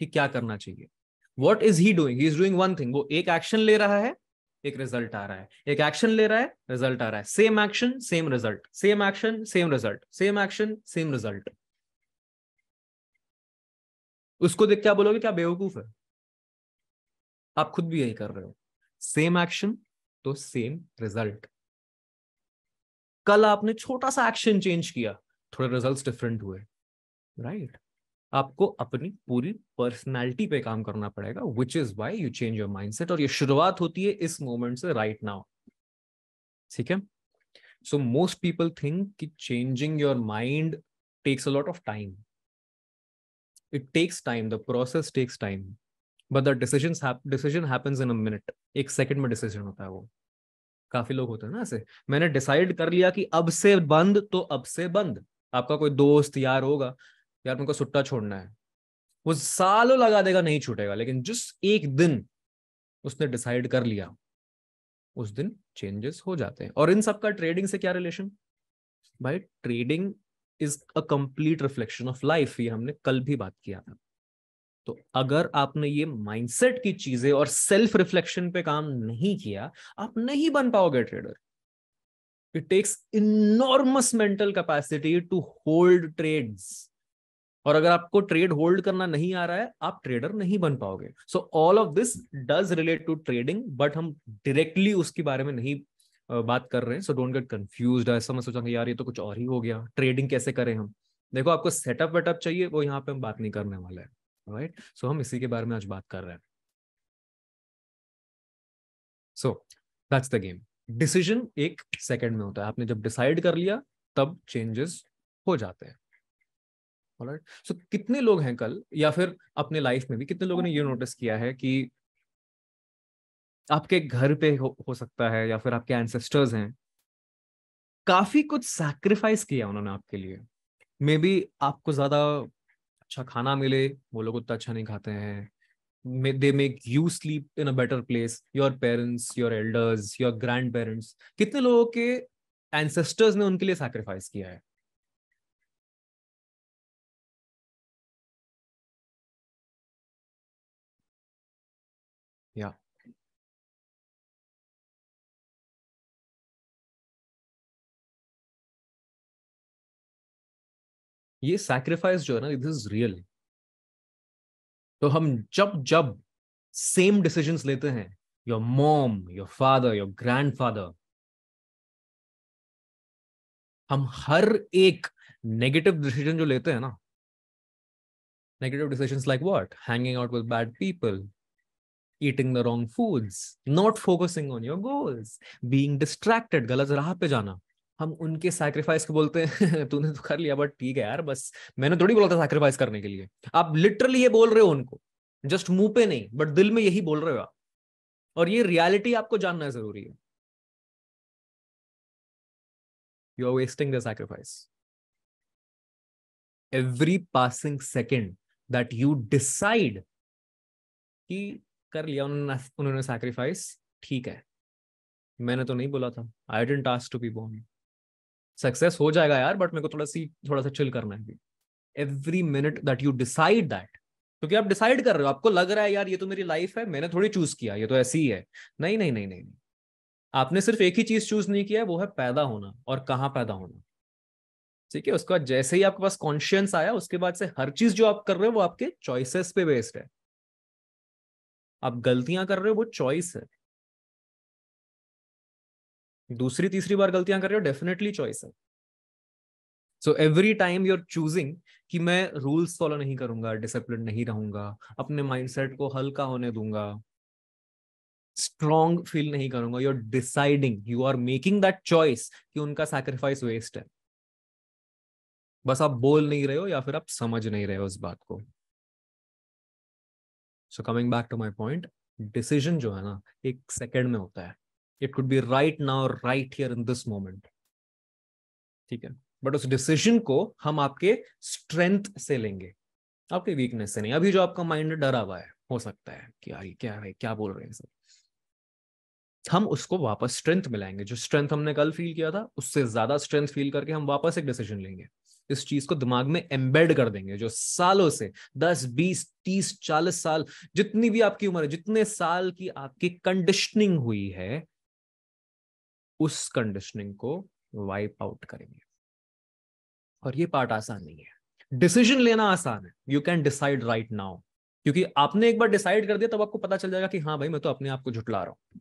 कि क्या करना चाहिए. What is he doing? He is doing one thing. वो एक एक्शन ले रहा है, एक रिजल्ट आ रहा है, एक एक्शन ले रहा है, रिजल्ट आ रहा है, same action same result, same action same result, same action same result. उसको देख क्या बोलोगे, क्या बेवकूफ है? आप खुद भी यही कर रहे हो. सेम एक्शन तो सेम रिजल्ट. कल आपने छोटा सा एक्शन चेंज किया, थोड़े रिजल्ट्स डिफरेंट हुए. राइट? आपको अपनी पूरी पर्सनालिटी पे काम करना पड़ेगा, which is why you change your mindset. और ये शुरुआत होती है इस मोमेंट से, राइट नाउ. ठीक है? सो मोस्ट पीपल थिंक कि changing your mind takes a lot of time. It takes time, the process takes time, but the decision happens in a minute. एक सेकंड में डिसीजन होता है वो. काफी लोग होते हैं ना ऐसे, मैंने डिसाइड कर लिया कि अब से बंद तो अब से बंद. आपका कोई दोस्त यार होगा, यार मेरे को सुट्टा छोड़ना है, वो सालों लगा देगा, नहीं छूटेगा, लेकिन जिस एक दिन उसने डिसाइड कर लिया, उस दिन चेंजेस हो जाते हैं. और इन सब का ट्रेडिंग से क्या रिलेशन? भाई trading is a complete reflection of life. ये हमने कल भी बात किया था. तो अगर आपने ये माइंडसेट की चीजें और सेल्फ रिफ्लेक्शन पे काम नहीं किया, आप नहीं बन पाओगे trader. It takes enormous mental capacity to hold trades. और अगर आपको ट्रेड होल्ड करना नहीं आ रहा है, आप ट्रेडर नहीं बन पाओगे. So all of this does relate to trading, but हम डायरेक्टली उसके बारे में नहीं बात कर रहे हैं. So don't get confused. ऐसा मैं सोचा यार ये तो कुछ और ही हो गया, ट्रेडिंग कैसे करें हम. देखो, आपको सेटअप वेटअप चाहिए, वो यहाँ पे हम बात नहीं करने वाले हैं. राइट? सो हम इसी के बारे में आज बात कर रहे हैं. So that's the game. Decision एक सेकंड में होता है. आपने जब डिसाइड कर लिया, तब चेंजेस हो जाते हैं. ऑलराइट? सो कितने लोग हैं कल, या फिर अपने लाइफ में भी कितने लोगों ने ये नोटिस किया है कि आपके घर पे हो सकता है, या फिर आपके एंसेस्टर्स हैं, काफी कुछ सैक्रिफाइस किया उन्होंने आपके लिए. मे बी आपको ज्यादा अच्छा खाना मिले, वो लोग उतना अच्छा नहीं खाते हैं. They make you sleep in a better place. Your parents, your elders, your grand parents, कितने लोगों के एंसेस्टर्स ने उनके लिए सैक्रिफाइस किया है. या ये सैक्रिफाइस जो है ना, दिस इज रियल. तो हम जब जब सेम डिसीजंस लेते हैं, your mom, your father, your grandfather, हम हर एक नेगेटिव डिसीजन जो लेते हैं ना, negative decisions like what, hanging out with bad people, eating the wrong foods, not focusing on your goals, being distracted, गलत राह पे जाना, हम उनके सैक्रिफाइस को बोलते हैं तूने तो कर लिया बट ठीक है यार, बस मैंने थोड़ी बोला था सैक्रिफाइस करने के लिए। आप लिटरली ये बोल रहे हो उनको, जस्ट मुंह पे नहीं बट दिल में यही बोल रहे हो आप, और ये रियलिटी आपको जानना जरूरी है। You are wasting the sacrifice. Every passing second that you decide कि कर लिया उन्होंने उन्होंने सैक्रिफाइस, ठीक है, मैंने तो नहीं बोला था, I didn't ask to be born, success हो जाएगा यार बट मेरे को थोड़ा सा चिल करना है। Every minute that you decide that, क्योंकि आप डिसाइड कर रहे हो, आपको लग रहा है यार ये तो मेरी लाइफ है, मैंने थोड़ी चूज किया, ये तो ऐसी ही है। नहीं नहीं नहीं नहीं, नहीं। आपने सिर्फ एक ही चीज चूज नहीं किया है, वो है पैदा होना, और कहाँ पैदा होना। ठीक है, उसके बाद जैसे ही आपके पास कॉन्शियंस आया, उसके बाद से हर चीज जो आप कर रहे हो वो आपके चॉइसेस पे बेस्ड है। आप गलतियां कर रहे हो वो चॉइस है, दूसरी तीसरी बार गलतियां कर रहे हो डेफिनेटली चॉइस है। So every time you are choosing कि मैं रूल्स फॉलो नहीं करूंगा, डिसिप्लिन नहीं रहूंगा, अपने माइंडसेट को हल्का होने दूंगा, स्ट्रॉन्ग फील नहीं करूंगा, you are deciding, you are making that choice कि उनका सैक्रिफाइस वेस्ट है। बस आप बोल नहीं रहे हो या फिर आप समझ नहीं रहे हो उस बात को। So coming back to my point, decision जो है ना, एक सेकेंड में होता है। It could be right now, right here in this moment, ठीक है, बट उस डिसीजन को हम आपके स्ट्रेंथ से लेंगे, आपके वीकनेस से नहीं। अभी जो आपका माइंड डरा हुआ है, हो सकता है कि यार ये क्या है, क्या बोल रहे हैं सब, हम उसको वापस स्ट्रेंथ मिलाएंगे। जो स्ट्रेंथ हमने कल फील किया था उससे ज्यादा स्ट्रेंथ फील करके हम वापस एक डिसीजन लेंगे। इस चीज को दिमाग में एम्बेड कर देंगे, जो सालों से 10 20 30 40 साल, जितनी भी आपकी उम्र है, जितने साल की आपकी कंडीशनिंग हुई है, उस कंडीशनिंग को वाइप आउट करेंगे। और ये पार्ट आसान नहीं है, डिसीजन लेना आसान है, you can decide right now, क्योंकि आपने एक बार डिसाइड कर दिया तब आपको पता चल जाएगा कि हाँ भाई मैं तो अपने आप को झुटला रहा हूँ।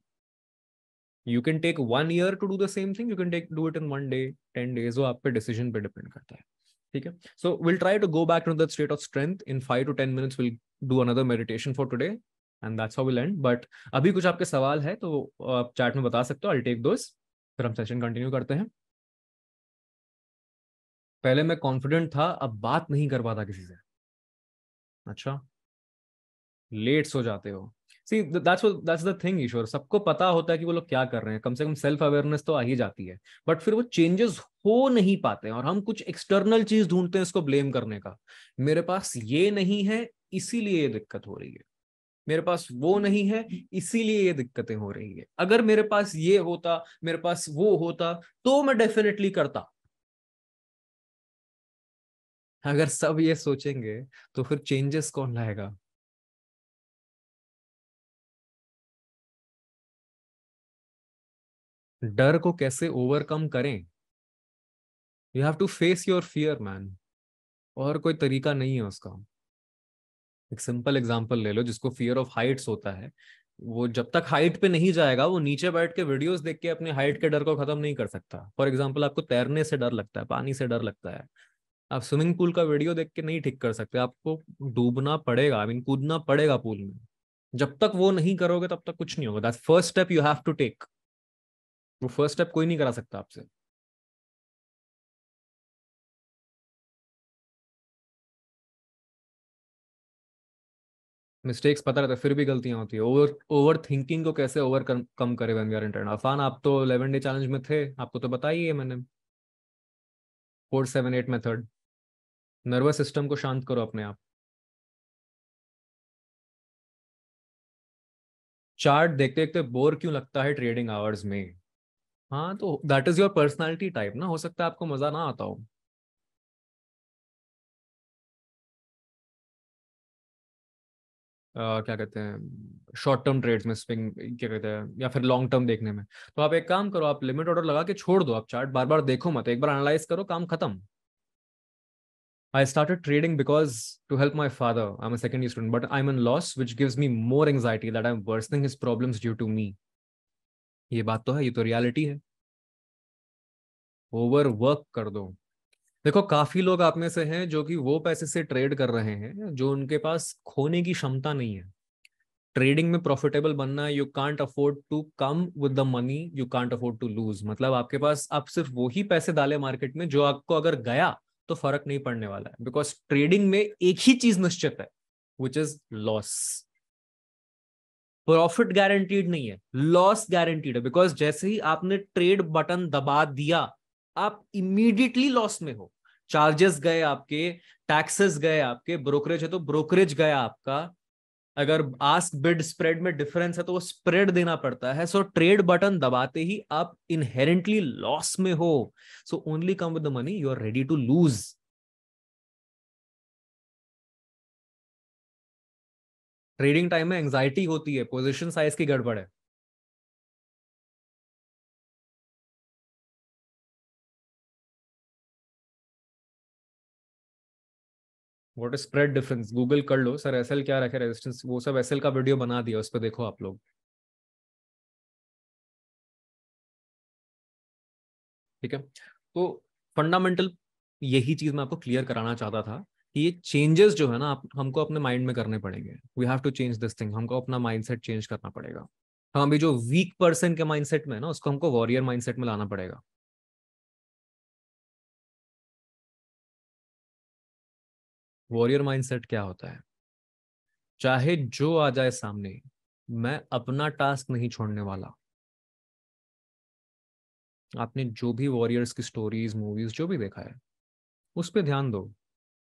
You can take 1 year to do the same thing, you can take do it in 1 day, 10 days, वो आप पे डिसीजन पे डिपेंड करता है। ठीक है, so will try to go back to that state of strength in 5 to 10 minutes, will do another meditation for today, and that's how will end. But अभी कुछ आपके सवाल है तो आप चैट में बता सकते हो, आई टेक दोस, फिर हम सेशन कंटिन्यू करते हैं। पहले मैं कॉन्फिडेंट था, अब बात नहीं कर पाता किसी से। अच्छा, लेट सो जाते हो। सी दैट्स द थिंग ईश्वर, सबको पता होता है कि वो लोग क्या कर रहे हैं, कम से कम सेल्फ अवेयरनेस तो आ ही जाती है, बट फिर वो चेंजेस हो नहीं पाते हैं, और हम कुछ एक्सटर्नल चीज ढूंढते हैं इसको ब्लेम करने का। मेरे पास ये नहीं है इसीलिए ये दिक्कत हो रही है, मेरे पास वो नहीं है इसीलिए ये दिक्कतें हो रही है, अगर मेरे पास ये होता, मेरे पास वो होता, तो मैं डेफिनेटली करता। अगर सब ये सोचेंगे तो फिर चेंजेस कौन लाएगा? डर को कैसे ओवरकम करें? You have to face your fear man, और कोई तरीका नहीं है उसका। एक सिंपल एग्जांपल ले लो, जिसको फियर ऑफ हाइट्स होता है, वो जब तक हाइट पे नहीं जाएगा वो नीचे बैठ के वीडियोस देख के अपने हाइट के डर को खत्म नहीं कर सकता। फॉर एग्जांपल, आपको तैरने से डर लगता है, पानी से डर लगता है, आप स्विमिंग पूल का वीडियो देख के नहीं ठीक कर सकते, आपको डूबना पड़ेगा, आई मीन कूदना पड़ेगा पूल में। जब तक वो नहीं करोगे तब तक कुछ नहीं होगा। That's first step you have to take. वो फर्स्ट स्टेप कोई नहीं करा सकता आपसे। मिस्टेक्स पता रहता है फिर भी गलतियां होती है। ओवर ओवर थिंकिंग को कैसे ओवर कम करे when we are internet. Afan, आप तो 11 डे चैलेंज में थे, आपको तो बताइए है मैंने, 4 7 8 मेथड। नर्वस सिस्टम को शांत करो अपने आप। चार्ट देखते देखते बोर क्यों लगता है ट्रेडिंग आवर्स में? हाँ, तो that is your personality type ना, हो सकता है आपको मजा ना आता हो। क्या कहते हैं, शॉर्ट टर्म ट्रेड्स में स्विंग क्या कहते हैं, या फिर लॉन्ग टर्म देखने में। तो आप एक काम करो, आप लिमिट ऑर्डर लगा के छोड़ दो, आप चार्ट बार बार देखो मत, एक बार एनालाइज करो, काम खत्म। I started trading because to help my father. I'm a second year student, but I'm in loss, which gives me more anxiety that I'm worsening his problems due to me. ये बात तो है, ये तो reality है। Over work कर दो। देखो, काफी लोग आप में से हैं जो कि वो पैसे से ट्रेड कर रहे हैं जो उनके पास खोने की क्षमता नहीं है। ट्रेडिंग में प्रॉफिटेबल बनना, you can't afford to come with the money, you can't afford to lose. मतलब आपके पास आप सिर्फ वही पैसे डाले मार्केट में जो आपको अगर गया तो फर्क नहीं पड़ने वाला है, बिकॉज ट्रेडिंग में एक ही चीज निश्चित है, which is loss. Profit guaranteed नहीं है, लॉस गारंटीड है, बिकॉज जैसे ही आपने ट्रेड बटन दबा दिया आप इमीडिएटली लॉस में हो। चार्जेस गए आपके, टैक्सेस गए आपके, ब्रोकरेज है तो ब्रोकरेज गया आपका, अगर आस्क बिड स्प्रेड में डिफरेंस है तो वो स्प्रेड देना पड़ता है। सो ट्रेड बटन दबाते ही आप इनहेरेंटली लॉस में हो। So only come with the money you are ready to lose. Trading time में एंजाइटी होती है, पोजीशन साइज की गड़बड़ है। What is spread difference, Google कर लो सर, एसएल क्या रखे रेजिस्टेंस, वो सब एसएल का वीडियो बना दिया, उस पर देखो आप लोग। ठीक है, तो फंडामेंटल यही चीज मैं आपको क्लियर कराना चाहता था कि ये चेंजेस जो है ना हमको अपने माइंड में करने पड़ेंगे। We have to change this thing, हमको अपना माइंडसेट चेंज करना पड़ेगा। हम अभी जो वीक पर्सन के माइंडसेट में है ना, उसको हमको वॉरियर माइंडसेट में लाना पड़ेगा। वॉरियर माइंडसेट क्या होता है? चाहे जो आ जाए सामने, मैं अपना टास्क नहीं छोड़ने वाला। आपने जो भी वॉरियर्स की स्टोरीज, मूवीज जो भी देखा है, उस पर ध्यान दो।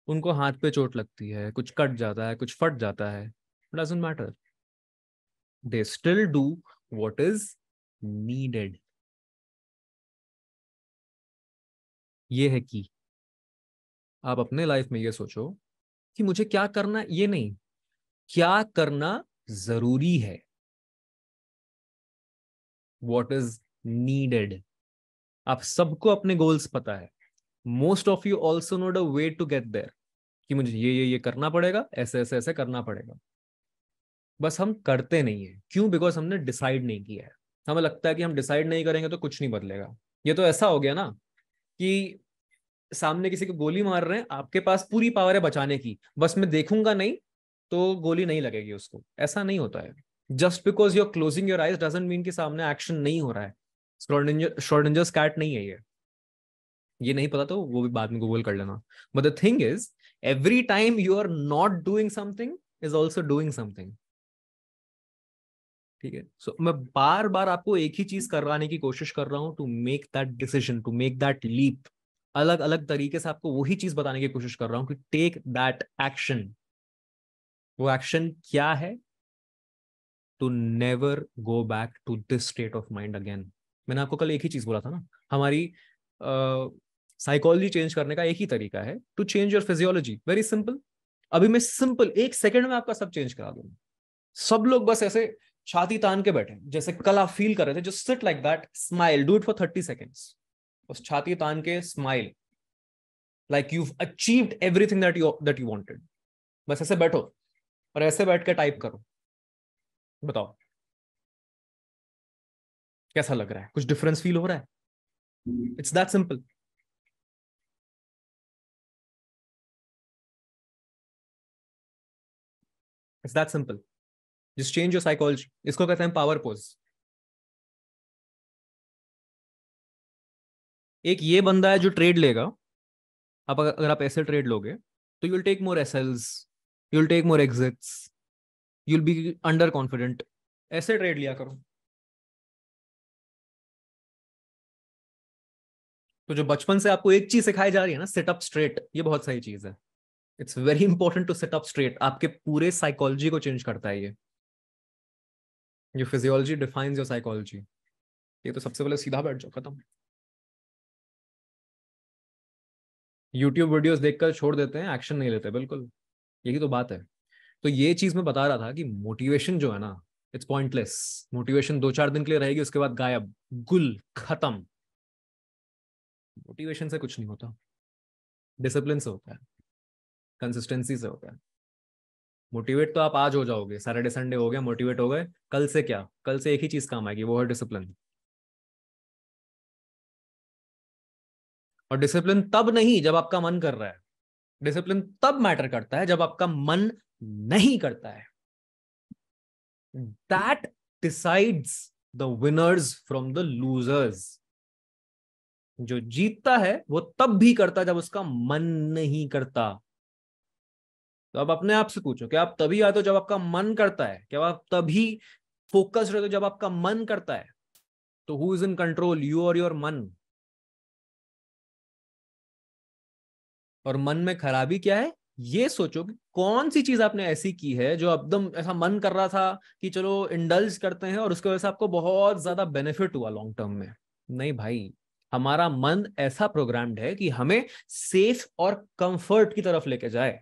उनको हाथ पे चोट लगती है, कुछ कट जाता है, कुछ फट जाता है, doesn't matter, they still do what is needed. ये है कि आप अपने लाइफ में ये सोचो कि मुझे क्या करना, ये नहीं क्या करना जरूरी है, व्हाट इज नीडेड। आप सबको अपने गोल्स पता है, most of you also know the way to get there, कि मुझे ये करना पड़ेगा, ऐसे ऐसे ऐसे करना पड़ेगा। बस हम करते नहीं है, क्यों? बिकॉज हमने डिसाइड नहीं किया है। हमें लगता है कि हम डिसाइड नहीं करेंगे तो कुछ नहीं बदलेगा। ये तो ऐसा हो गया ना कि सामने किसी को गोली मार रहे हैं, आपके पास पूरी पावर है बचाने की, बस मैं देखूंगा नहीं तो गोली नहीं लगेगी उसको। ऐसा नहीं होता है। Just because you are closing your eyes doesn't mean कि सामने एक्शन नहीं हो रहा है। श्रोडिंजर्स कैट नहीं है ये नहीं पता तो वो भी बाद में गूगल कर लेना। But the thing is, every time you are not doing something is also doing something. ठीक है, सो मैं बार बार आपको एक ही चीज करवाने की कोशिश कर रहा हूं, to make that decision, to make that leap. अलग अलग तरीके से आपको वही चीज बताने की कोशिश कर रहा हूं कि टेक दैट एक्शन। वो एक्शन क्या है? To never go back to this state of mind again. मैंने आपको कल एक ही चीज बोला था ना, हमारी साइकोलॉजी चेंज करने का एक ही तरीका है, to change your physiology. Very simple. अभी मैं सिंपल एक सेकंड में आपका सब चेंज करा दूंगा। सब लोग बस ऐसे छाती तान के बैठे जैसे कल आप फील कर रहे थे, just sit like that, smile, do it for 30 seconds. बस छाती तान के smile, like you achieved everything that you wanted. बस ऐसे बैठो और ऐसे बैठ के टाइप करो। बताओ कैसा लग रहा है? कुछ डिफरेंस फील हो रहा है? It's that simple. It's that simple. Just change your psychology. इसको कहते हैं पावर पोज। एक ये बंदा है जो ट्रेड लेगा, आप अगर आप ऐसे ट्रेड लोगे तो you will take more SLs, you will take more exits, you will be under confident. ऐसे ट्रेड लिया करो। तो जो बचपन से आपको एक चीज सिखाई जा रही है ना, सिट अप स्ट्रेट, ये बहुत सही चीज है। It's very important to sit up straight. आपके पूरे साइकोलॉजी को चेंज करता है ये फिजियोलॉजी डिफाइंस योर साइकोलॉजी। ये तो सबसे पहले सीधा बैठ जाओ, खत्म। यूट्यूब वीडियोस देखकर छोड़ देते हैं, एक्शन नहीं लेते, बिल्कुल यही तो बात है। तो ये चीज मैं बता रहा था कि मोटिवेशन जो है ना, इट्स पॉइंटलेस। मोटिवेशन 2-4 दिन के लिए रहेगी, उसके बाद गायब, गुल, खत्म। मोटिवेशन से कुछ नहीं होता, डिसिप्लिन से होता है, कंसिस्टेंसी से होता है। मोटिवेट तो आप आज हो जाओगे, सैटरडे संडे हो गया, मोटिवेट हो गए, कल से क्या? कल से एक ही चीज काम आएगी, वो है डिसिप्लिन। और डिसिप्लिन तब नहीं जब आपका मन कर रहा है, डिसिप्लिन तब मैटर करता है जब आपका मन नहीं करता है। That decides the winners from the losers. जो जीतता है वो तब भी करता है जब उसका मन नहीं करता। तो अब अपने आप से पूछो, क्या आप तभी आते हो जब आपका मन करता है? क्या आप तभी फोकस रहते हो जब आपका मन करता है? तो who is in control, you और योर मन? और मन में खराबी क्या है, ये सोचो कि कौन सी चीज आपने ऐसी की है जो एकदम ऐसा मन कर रहा था कि चलो इंडल्ज करते हैं, और उसकी वजह से आपको बहुत ज्यादा बेनिफिट हुआ लॉन्ग टर्म में। नहीं भाई, हमारा मन ऐसा प्रोग्राम्ड है कि हमें सेफ और कंफर्ट की तरफ लेके जाए,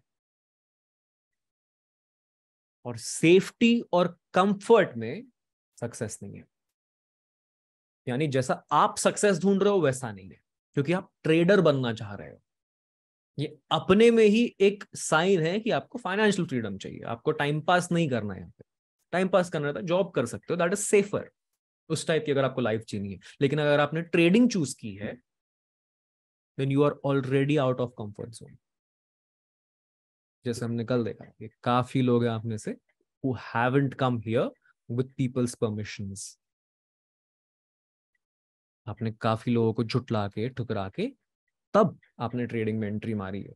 और सेफ्टी और कंफर्ट में सक्सेस नहीं है। यानी जैसा आप सक्सेस ढूंढ रहे हो वैसा नहीं है, क्योंकि आप ट्रेडर बनना चाह रहे हो। ये अपने में ही एक साइन है कि आपको फाइनेंशियल फ्रीडम चाहिए, आपको टाइम पास नहीं करना है। यहाँ पे टाइम पास करना रहता है, जॉब कर सकते हो, दैट इज सेफर, उस टाइप की अगर आपको लाइफ जीनी है। लेकिन अगर आपने ट्रेडिंग चूज की है, then you are already out of comfort zone. जैसे हमने कल देखा कि काफी लोग हैं आप में से who haven't come here with people's permissions. आपने काफी लोगों को झुटला के, ठुकरा के, तब आपने ट्रेडिंग में एंट्री मारी है।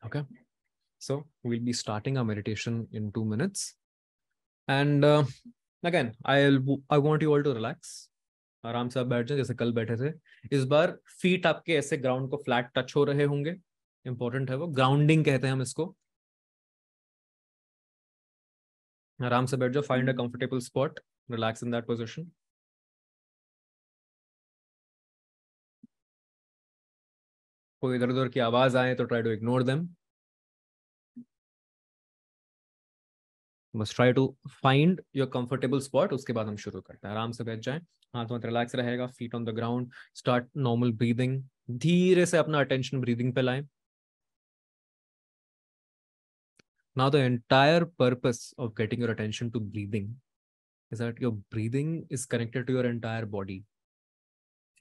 Okay, so we'll be starting our meditation in 2 minutes, and again I want you all to relax। आराम से आप बैठ जाए जैसे कल बैठे थे। इस बार फीट आपके ऐसे ग्राउंड को फ्लैट टच हो रहे होंगे। इंपॉर्टेंट है वो, ग्राउंडिंग कहते हैं हम इसको। आराम से बैठ जाओ, find a comfortable spot, relax in that position. कोई इधर उधर की आवाज आए तो ट्राई टू इग्नोर देम। बस try to find your comfortable spot, उसके बाद हम शुरू करते हैं। आराम से बैठ जाएं, हाथ मत रिलैक्स रहेगा, feet on the ground, start normal breathing. धीरे से अपना अटेंशन ब्रीदिंग पे लाएं। Now, the entire purpose of getting your attention to breathing is that your breathing is connected to your entire body।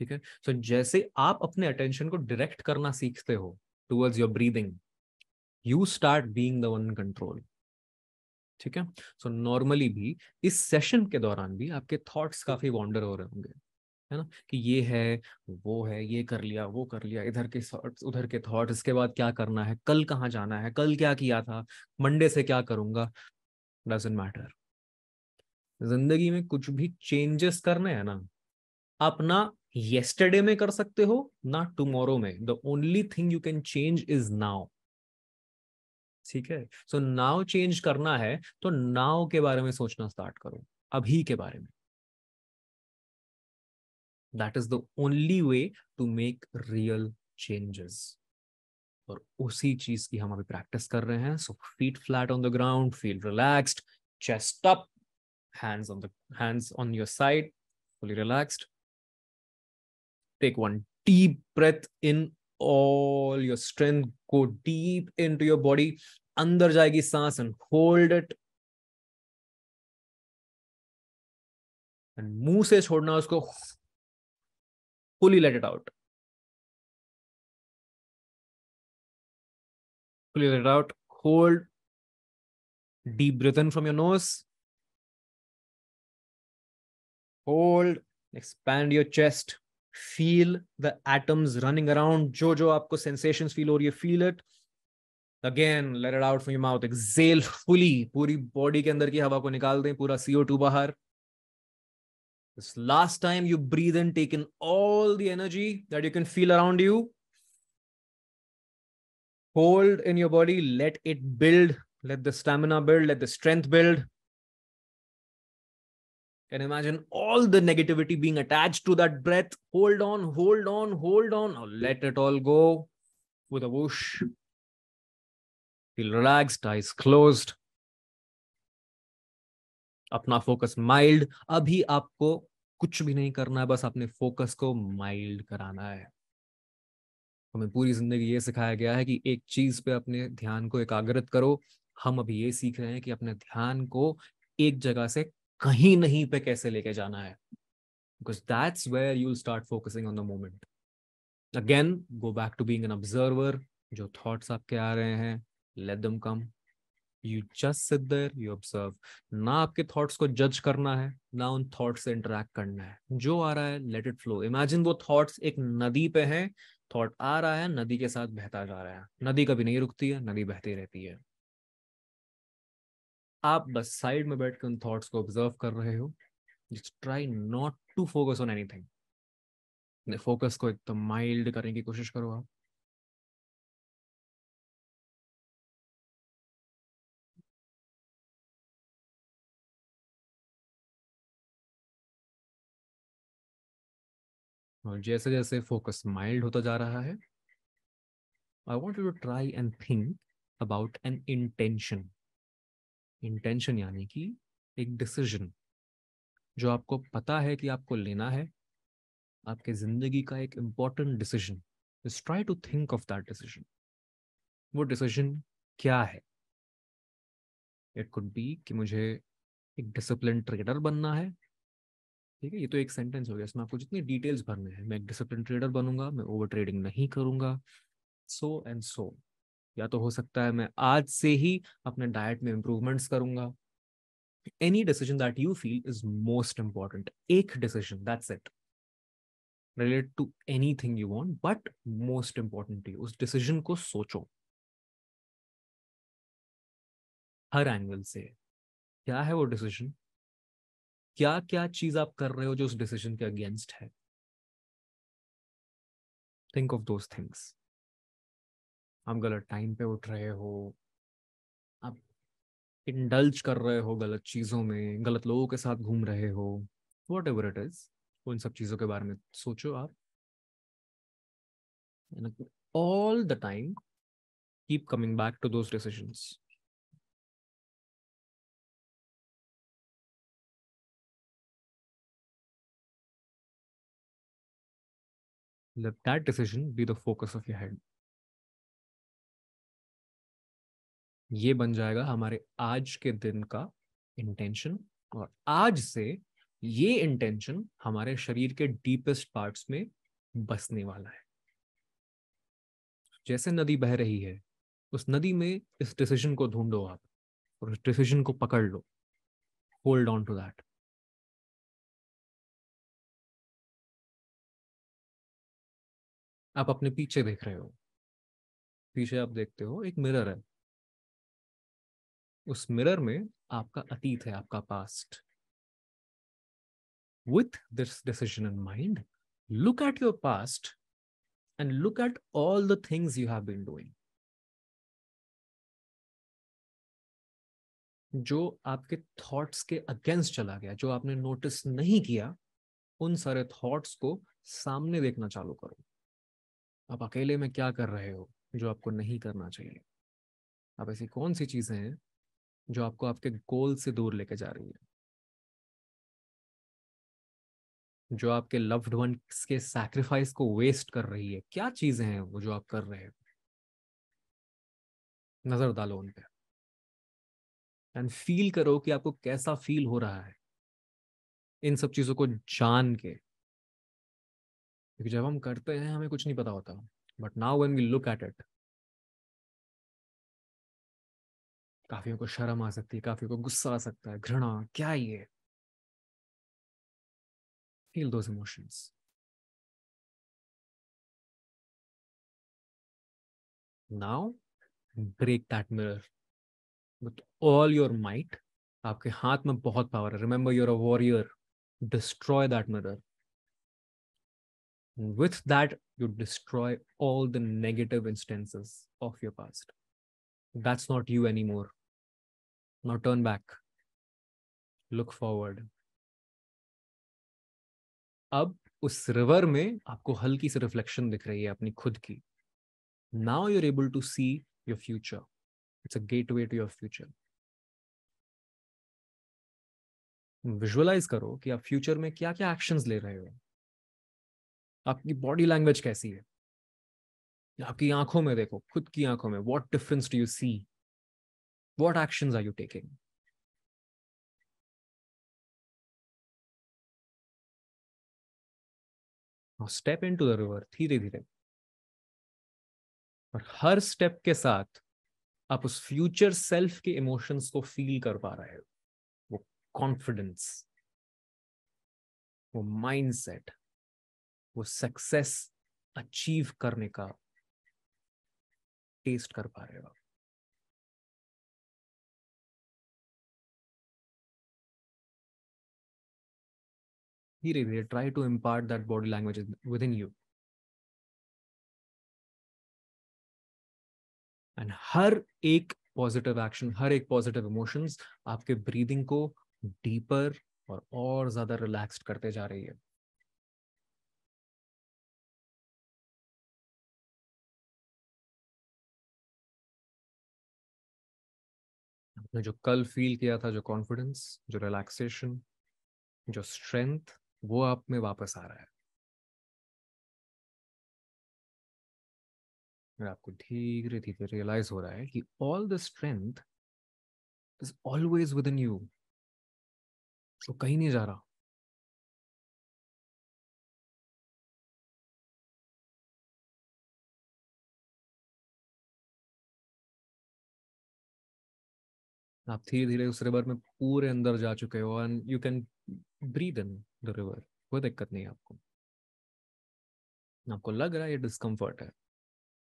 ठीक है, सो जैसे आप अपने अटेंशन को डायरेक्ट करना सीखते हो towards your breathing, you start being the one control. ठीक है, सो नॉर्मली भी इस सेशन के दौरान भी आपके थॉट्स काफी वॉन्डर हो रहे होंगे, है ना, कि ये है, वो है, ये कर लिया, वो कर लिया, इधर के थॉट्स, उधर के थॉट्स, इसके बाद क्या करना है, कल कहाँ जाना है, कल क्या किया था, मंडे से क्या करूंगा। Doesn't matter. जिंदगी में कुछ भी चेंजेस करने हैं ना, आप ना येस्टरडे में कर सकते हो ना टुमारो में। The only thing you can change is now. ठीक है, सो नाउ चेंज करना है तो नाउ के बारे में सोचना स्टार्ट करो, अभी के बारे में। That is the only way to make real changes. और उसी चीज की हम अभी प्रैक्टिस कर रहे हैं। So feet flat on the ground, feel relaxed, chest up, hands on your side, fully relaxed। Take one deep breath in, all your strength, go deep into your body। अंदर जाएगी सांस, and hold it, and मुंह से छोड़ना उसको, fully let it out, fully let it out। Hold, deep breath in from your nose, hold, expand your chest, feel the atoms running around। जो जो आपको sensations feel हो रही है, feel it। Again, let it out from your mouth, exhale fully, पूरी body के अंदर की हवा को निकाल दें, पूरा CO2 बाहर। This last time you breathe in, take in all the energy that you can feel around you, hold in your body, let it build, let the stamina build, let the strength build, and imagine all the negativity being attached to that breath। Hold on, hold on, hold on, now let it all go with a whoosh। Feel relaxed, eyes closed, अपना focus mild. अभी आपको कुछ भी नहीं करना है, बस अपने फोकस को माइल्ड कराना है। हमें पूरी जिंदगी ये सिखाया गया है कि एक चीज पे अपने ध्यान को एकाग्रित करो। हम अभी ये सीख रहे हैं कि अपने ध्यान को एक जगह से कहीं नहीं पे कैसे लेके जाना है, because that's where you will start focusing on the moment. Again, go back to being an observer. जो थॉट्स आपके आ रहे हैं, let them come, you just sit there, you observe. ना आपके थॉट्स को जज करना है, ना उन थॉट्स से इंटरेक्ट करना है। जो आ रहा है लेट इट फ्लो। इमेजिन वो थॉट्स एक नदी पे हैं, थॉट आ रहा है, नदी के साथ बहता जा रहा है। नदी कभी नहीं रुकती है, नदी बहती रहती है। आप बस साइड में बैठ के उन थॉट्स को ऑब्जर्व कर रहे हो। Just try not to focus on anything. Focus को एकदम माइल्ड करने की कोशिश करो आप। और जैसे जैसे फोकस माइल्ड होता जा रहा है, I want you to try and think about an intention. Intention यानी कि एक डिसीजन जो आपको पता है कि आपको लेना है, आपके जिंदगी का एक important decision. Just try to think of that decision. वो डिसीजन क्या है? इट कुड बी कि मुझे एक डिसिप्लिन ट्रेडर बनना है। ठीक है, ये तो एक सेंटेंस हो गया, इसमें आपको जितनी डिटेल्स भरने हैं। मैं एक डिसिप्लिन ट्रेडर बनूंगा, मैं ओवर ट्रेडिंग नहीं करूंगा, सो एंड सो। या तो हो सकता है मैं आज से ही अपने डाइट में इंप्रूवमेंट्स करूंगा। Any decision that you feel is most important. एक decision, that's it, relate to anything you want, but most importantly उस डिसीजन को सोचो हर एंगल से। क्या है वो डिसीजन? क्या क्या चीज आप कर रहे हो जो उस डिसीजन के अगेंस्ट है? Think of those things. आप गलत टाइम पे उठ रहे हो, आप इंडल्ज कर रहे हो गलत चीजों में, गलत लोगों के साथ घूम रहे हो, वॉट एवर इट इज, उन सब चीजों के बारे में सोचो आप। All the time keep coming back to those decisions. Let that decision be the focus of your head. ये बन जाएगा हमारे आज के दिन का इंटेंशन। और आज से ये इंटेंशन हमारे शरीर के डीपेस्ट पार्ट्स में बसने वाला है। जैसे नदी बह रही है, उस नदी में इस डिसीजन को ढूंढो आप, और उस डिसीजन को पकड़ लो। Hold on to that. आप अपने पीछे देख रहे हो, पीछे आप देखते हो एक मिरर है। उस मिरर में आपका अतीत है, आपका past. With this decision in mind, look at your past and look at all the things you have been doing. जो आपके थॉट्स के अगेंस्ट चला गया, जो आपने नोटिस नहीं किया, उन सारे थॉट्स को सामने देखना चालू करो। आप अकेले में क्या कर रहे हो जो आपको नहीं करना चाहिए? आप ऐसी कौन सी चीजें हैं जो आपको आपके गोल से दूर लेके जा रही है? जो आपके लव्ड वंस के सैक्रिफाइस को वेस्ट कर रही है? क्या चीजें हैं वो जो आप कर रहे हो? नजर डालो उन पे एंड फील करो कि आपको कैसा फील हो रहा है इन सब चीजों को जान के। क्योंकि जब हम करते हैं हमें कुछ नहीं पता होता, but now when we look at it, काफियों को शर्म आ सकती है, काफियों को गुस्सा आ सकता है, घृणा, क्या ये। Feel those emotions. Now break that mirror with all your might. आपके हाथ में बहुत पावर है, remember you're a warrior. Destroy that mirror. With that, you destroy all the negative instances of your past. That's not you anymore. Now turn back, look forward. अब उस river में आपको हल्की सी रिफ्लेक्शन दिख रही है अपनी खुद की। Now you're able to see your future. It's a gateway to your future. Visualise करो कि आप फ्यूचर में क्या क्या एक्शंस ले रहे हो। आपकी बॉडी लैंग्वेज कैसी है? आपकी आंखों में देखो, खुद की आंखों में, what difference do you see? What actions are you taking? Step into the river धीरे धीरे। और हर स्टेप के साथ आप उस फ्यूचर सेल्फ के इमोशंस को फील कर पा रहे हो, वो कॉन्फिडेंस, वो माइंडसेट, वो सक्सेस अचीव करने का टेस्ट कर पा रहे हो आप। धीरे धीरे try to impart that body language within you, and हर एक पॉजिटिव एक्शन, हर एक पॉजिटिव इमोशंस आपके ब्रीदिंग को डीपर और ज्यादा रिलैक्स्ड करते जा रही है। आपने जो कल फील किया था, जो कॉन्फिडेंस, जो रिलैक्सेशन, जो स्ट्रेंथ, वो आप में वापस आ रहा है। और आपको धीरे धीरे रियलाइज हो रहा है कि all the strength is always with in you, वो कहीं नहीं जा रहा। आप धीरे धीरे उस रिवर में पूरे अंदर जा चुके हो, and you can breathe in the river. कोई दिक्कत नहीं है आपको। आपको लग रहा है ये डिस्कम्फर्ट है,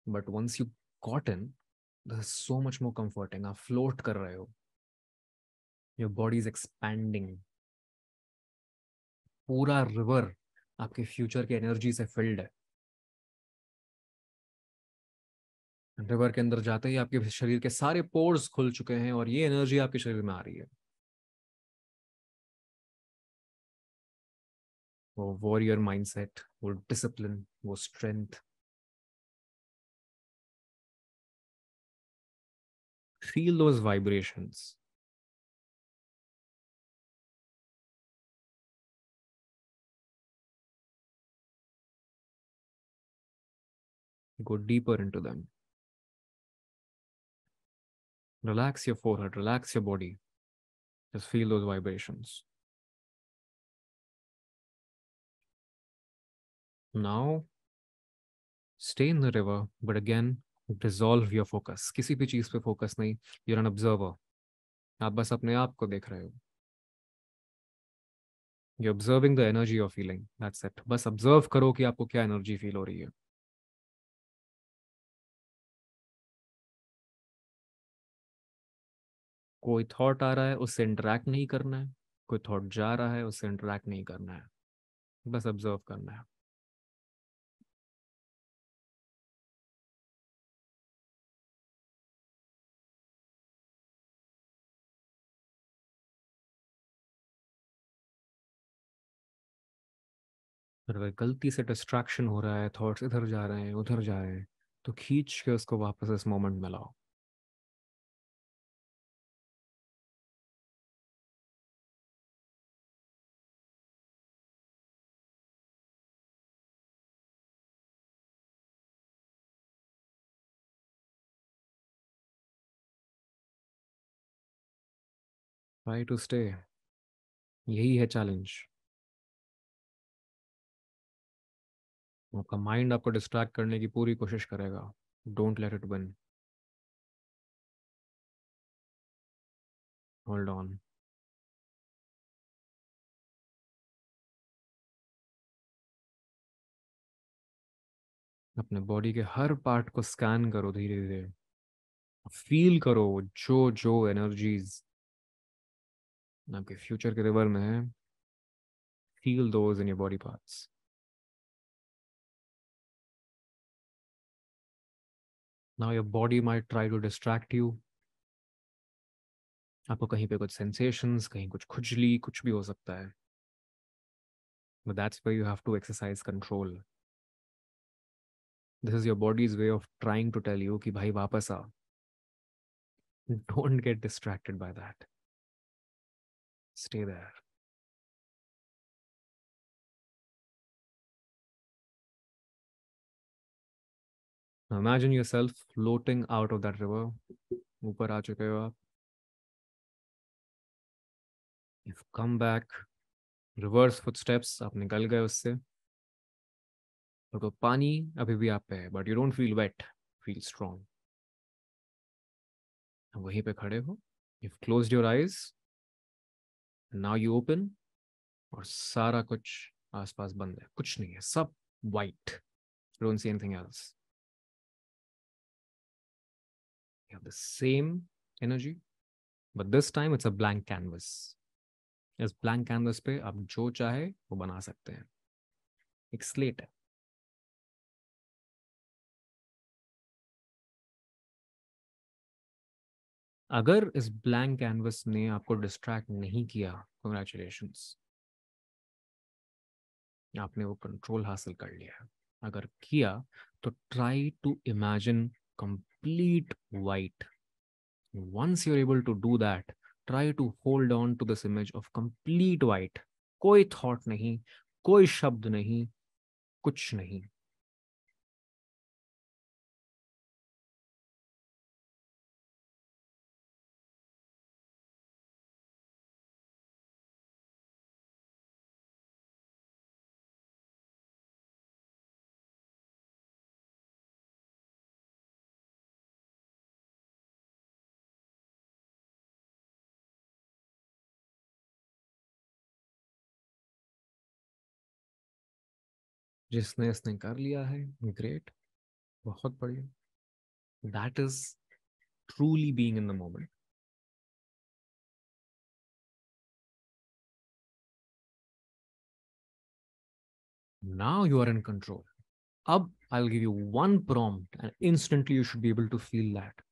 but once you got in, this is so much more comforting. आप फ्लोट कर रहे हो, योर बॉडी इज एक्सपैंडिंग। पूरा रिवर आपके फ्यूचर की एनर्जी से फिल्ड है। रिवर के अंदर जाते ही आपके शरीर के सारे पोर्स खुल चुके हैं, और ये एनर्जी आपके शरीर में आ रही है। वो वॉरियर माइंडसेट, वो डिसिप्लिन, वो strength. Feel those vibrations. Go deeper into them. Relax your forehead, relax your body. Just feel those vibrations. Now, stay in the river, but again, dissolve your focus. किसी भी चीज पे focus नहीं। You're an observer. आप बस अपने आप को देख रहे हो। You're observing the energy you're feeling. That's it. बस observe करो कि आपको क्या एनर्जी फील हो रही है। कोई थॉट आ रहा है, उससे इंटरेक्ट नहीं करना है। कोई थॉट जा रहा है, उससे इंटरेक्ट नहीं करना है। बस ऑब्जर्व करना है। पर अगर गलती से डिस्ट्रैक्शन हो रहा है, थॉट्स इधर जा रहे हैं, उधर जा रहे हैं, तो खींच के उसको वापस इस मोमेंट में लाओ। Try to stay. यही है चैलेंज। आपका माइंड आपको डिस्ट्रैक्ट करने की पूरी कोशिश करेगा। Don't let it win. Hold on. अपने बॉडी के हर पार्ट को स्कैन करो धीरे धीरे। फील करो जो जो एनर्जीज आपके फ्यूचर के रिवर में है। Feel those in your body parts. Now your body might try to distract you. आपको कहीं पे कुछ सेंसेशंस, कहीं कुछ खुजली, कुछ भी हो सकता है। But that's where you have to exercise control. This is your body's way of trying to tell you कि भाई वापस आ। Don't get distracted by that. Stay there. Imagine yourself floating out of that river. ऊपर आ चुके हो आप। You come back. Reverse footsteps, आप निकल गए उससे। और वो पानी अभी भी आप पे है, but you don't feel weight, feel strong. वहीं पे खड़े हो, you closed your eyes, now you open, और सारा कुछ आसपास बंद है, कुछ नहीं है, सब white, don't see anything else, you have the same energy, but this time it's a blank canvas. इस ब्लैंक कैनवस पे आप जो चाहे वो बना सकते हैं, एक स्लेट है। अगर इस ब्लैंक कैनवस ने आपको डिस्ट्रैक्ट नहीं किया, कंग्रेचुलेशंस, आपने वो कंट्रोल हासिल कर लिया है। अगर किया तो try to imagine complete white. Once you are able to do that, try to hold on to this image of complete white. कोई थॉट नहीं, कोई शब्द नहीं, कुछ नहीं। जिसने इसने कर लिया है, ग्रेट, बहुत बढ़िया। That is truly being in the moment. Now you are in control. अब I'll give you one prompt and instantly you should be able to feel that.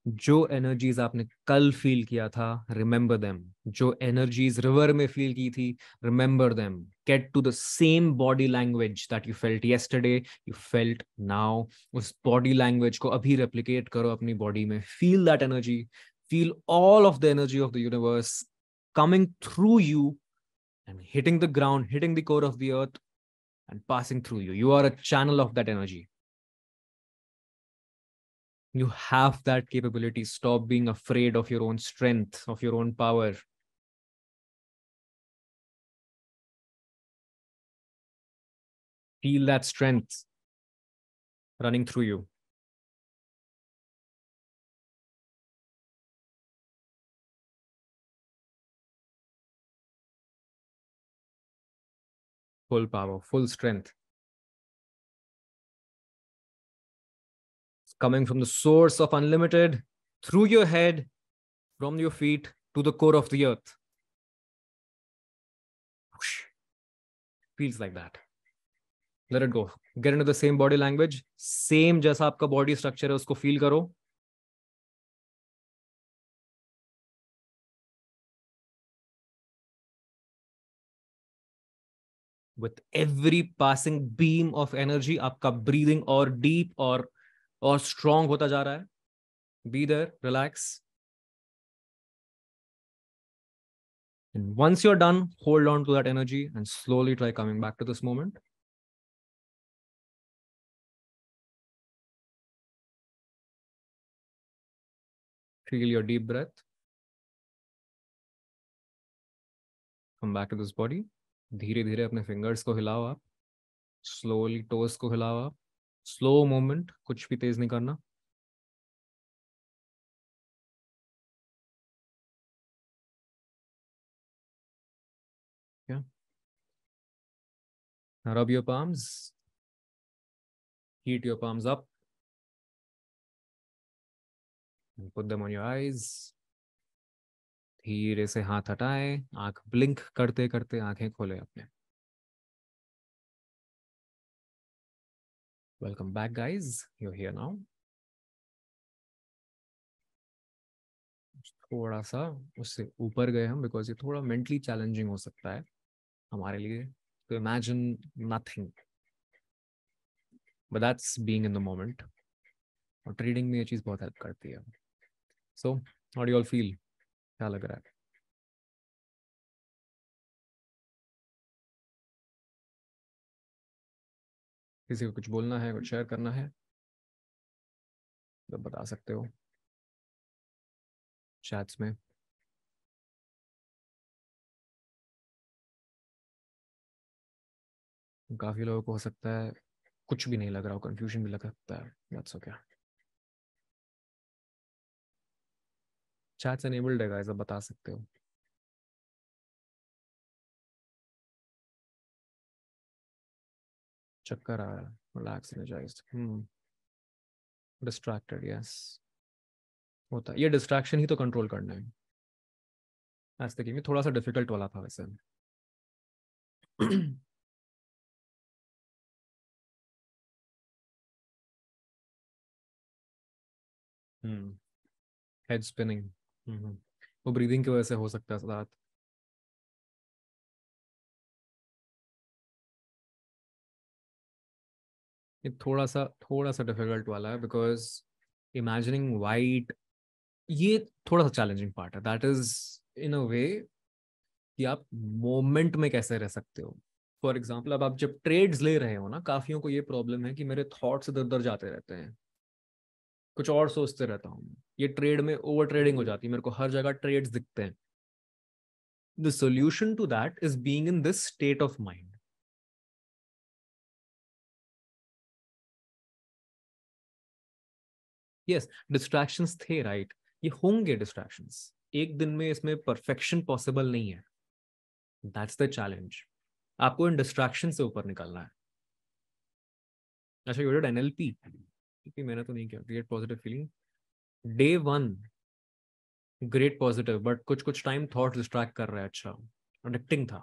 जो एनर्जीज आपने कल फील किया था, रिमेंबर देम। जो energies river में feel की थी, remember them. Get to the same body language that you felt yesterday, you felt now. उस बॉडी लैंग्वेज को अभी रेप्लिकेट करो अपनी बॉडी में। Feel that energy, feel all of the energy of the universe coming through you and hitting the ground, hitting the core of the earth and passing through you. You are a channel of that energy. You have that capability. Stop being afraid of your own strength, of your own power. Feel that strength running through you. Full power, full strength. It's coming from the source of unlimited, through your head, from your feet to the core of the earth. Whoosh. Feels like that. Let it go. Get into the same body language. Same जैसा आपका body structure है, उसको feel करो. With every passing beam of energy, आपका breathing और deep और strong होता जा रहा है. Be there, relax. And once you're done, hold on to that energy and slowly try coming back to this moment. Feel your deep breath. Come back to this body. धीरे धीरे अपने fingers को हिलाओ आप. स्लोली टोस को हिलाओ आप. Slow movement, कुछ भी तेज नहीं करना. Yeah. Now rub your palms. Heat your palms up. And put them on your eyes. धीरे से हाथ हटाएं. आंख ब्लिंक करते करते आंखें खोले अपने. Welcome back, guys. You're here now. थोड़ा सा उससे ऊपर गए हम बिकॉज ये थोड़ा मेंटली चैलेंजिंग हो सकता है हमारे लिए. तो imagine nothing, but that's being in the moment. और ट्रेडिंग में ये चीज़ बहुत हेल्प करती है. So how do you all feel? क्या लग रहा है? किसी को कुछ बोलना है, कुछ शेयर करना है तो बता सकते हो चैट्स में. काफ़ी लोगों को हो सकता है कुछ भी नहीं लग रहा हो, कंफ्यूजन भी लग सकता है. That's okay. चैट्स एनेबल्ड है गाइस, आप बता सकते हो। चक्कर आ रहा है, रिलैक्स, एनर्जाइज्ड, डिस्ट्रैक्टेड, यस, होता है ये। डिस्ट्रैक्शन ही तो कंट्रोल करना है। आज तक ये थोड़ा सा डिफिकल्ट वाला था वैसे। हेड स्पिनिंग, वो ब्रीदिंग की वजह से हो सकता है साथ। ये थोड़ा सा डिफिकल्ट वाला है, बिकॉज इमेजिनिंग वाइट, ये थोड़ा सा चैलेंजिंग पार्ट है, दैट इज इन अ वे कि आप मोमेंट में कैसे रह सकते हो। फॉर एग्जाम्पल, अब आप जब ट्रेड्स ले रहे हो ना, काफियों को ये प्रॉब्लम है कि मेरे थॉट्स इधर उधर जाते रहते हैं, कुछ और सोचते रहता हूँ। ये ट्रेड में ओवर ट्रेडिंग हो जाती है, मेरे को हर जगह ट्रेड्स दिखते हैं। The solution to that is being in this state of mind. Yes, distractions थे, राइट, ये होंगे डिस्ट्रैक्शंस। एक दिन में इसमें परफेक्शन पॉसिबल नहीं है, दैट्स द चैलेंज। आपको इन डिस्ट्रैक्शन से ऊपर निकलना है। अच्छा, यू डिड एनएलपी, क्योंकि मैंने तो नहीं किया। Create positive feeling, day one great positive, but कुछ कुछ टाइम थॉट डिस्ट्रैक्ट कर रहा है। अच्छा, एडिक्टिंग था।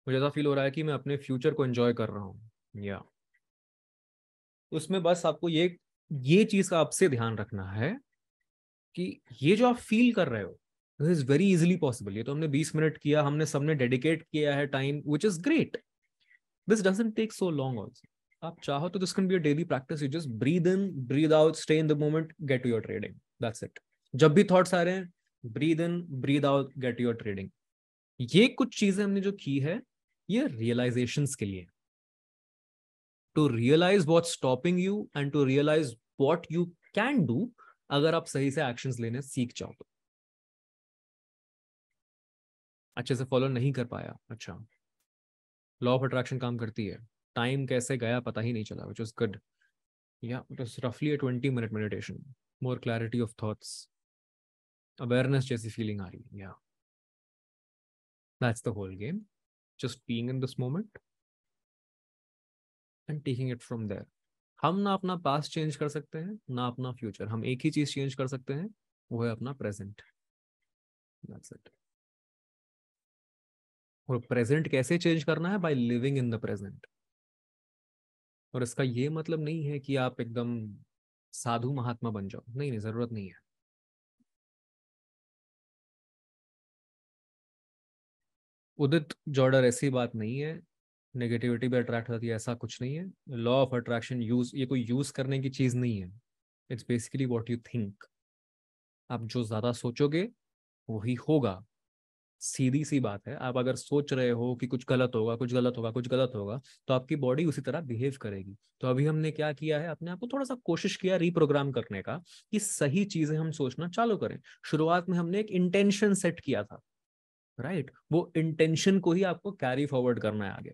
मुझे ऐसा फील हो रहा है कि मैं अपने फ्यूचर को एंजॉय कर रहा हूँ, या उसमें बस आपको ये चीज का आपसे ध्यान रखना है कि ये जो आप फील कर रहे हो, this is very easily possible. ये तो हमने 20 मिनट किया, हमने सबने डेडिकेट किया है time, which is great. This doesn't take so long also. आप चाहो तो this can be a daily practice. You just breathe in, breathe out, stay in the moment, get to your trading, that's it. जब भी thoughts आ रहे हैं, breathe in, breathe out, get your trading. ये कुछ चीजें हमने जो की है, ये रियलाइजेशंस के लिए, to realise what's stopping you and to realise what you can do, अगर आप सही से एक्शंस लेने सीख जाओ तो। अच्छे से फॉलो नहीं कर पाया, अच्छा, लॉ ऑफ अट्रैक्शन काम करती है। टाइम कैसे गया पता ही नहीं चला, विच इज गुड। या इट इज रफली a 20-minute meditation, more clarity of thoughts, awareness जैसी फीलिंग आ रही है, या that's the whole game, just being in this moment and taking it from there. हम ना अपना पास्ट चेंज कर सकते हैं, ना अपना फ्यूचर। हम एक ही चीज चेंज कर सकते हैं, वो है अपना प्रेजेंट, दैट्स इट। और प्रेजेंट कैसे चेंज करना है? By living in the present. और इसका ये मतलब नहीं है कि आप एकदम साधु महात्मा बन जाओ, नहीं नहीं, जरूरत नहीं है। उदित जॉर्डर, ऐसी बात नहीं है। नेगेटिविटी भी अट्रैक्ट होती है, ऐसा कुछ नहीं है। लॉ ऑफ अट्रैक्शन यूज, ये कोई यूज करने की चीज नहीं है। It's basically what you think. आप जो ज्यादा सोचोगे वही होगा। सीधी सी बात है, आप अगर सोच रहे हो कि कुछ गलत होगा, कुछ गलत होगा, कुछ गलत होगा, तो आपकी बॉडी उसी तरह बिहेव करेगी। तो अभी हमने क्या किया है, अपने आप को थोड़ा सा कोशिश किया रीप्रोग्राम करने का, कि सही चीजें हम सोचना चालू करें। शुरुआत में हमने एक इंटेंशन सेट किया था, राइट, वो इंटेंशन को ही आपको कैरी फॉरवर्ड करना है आगे,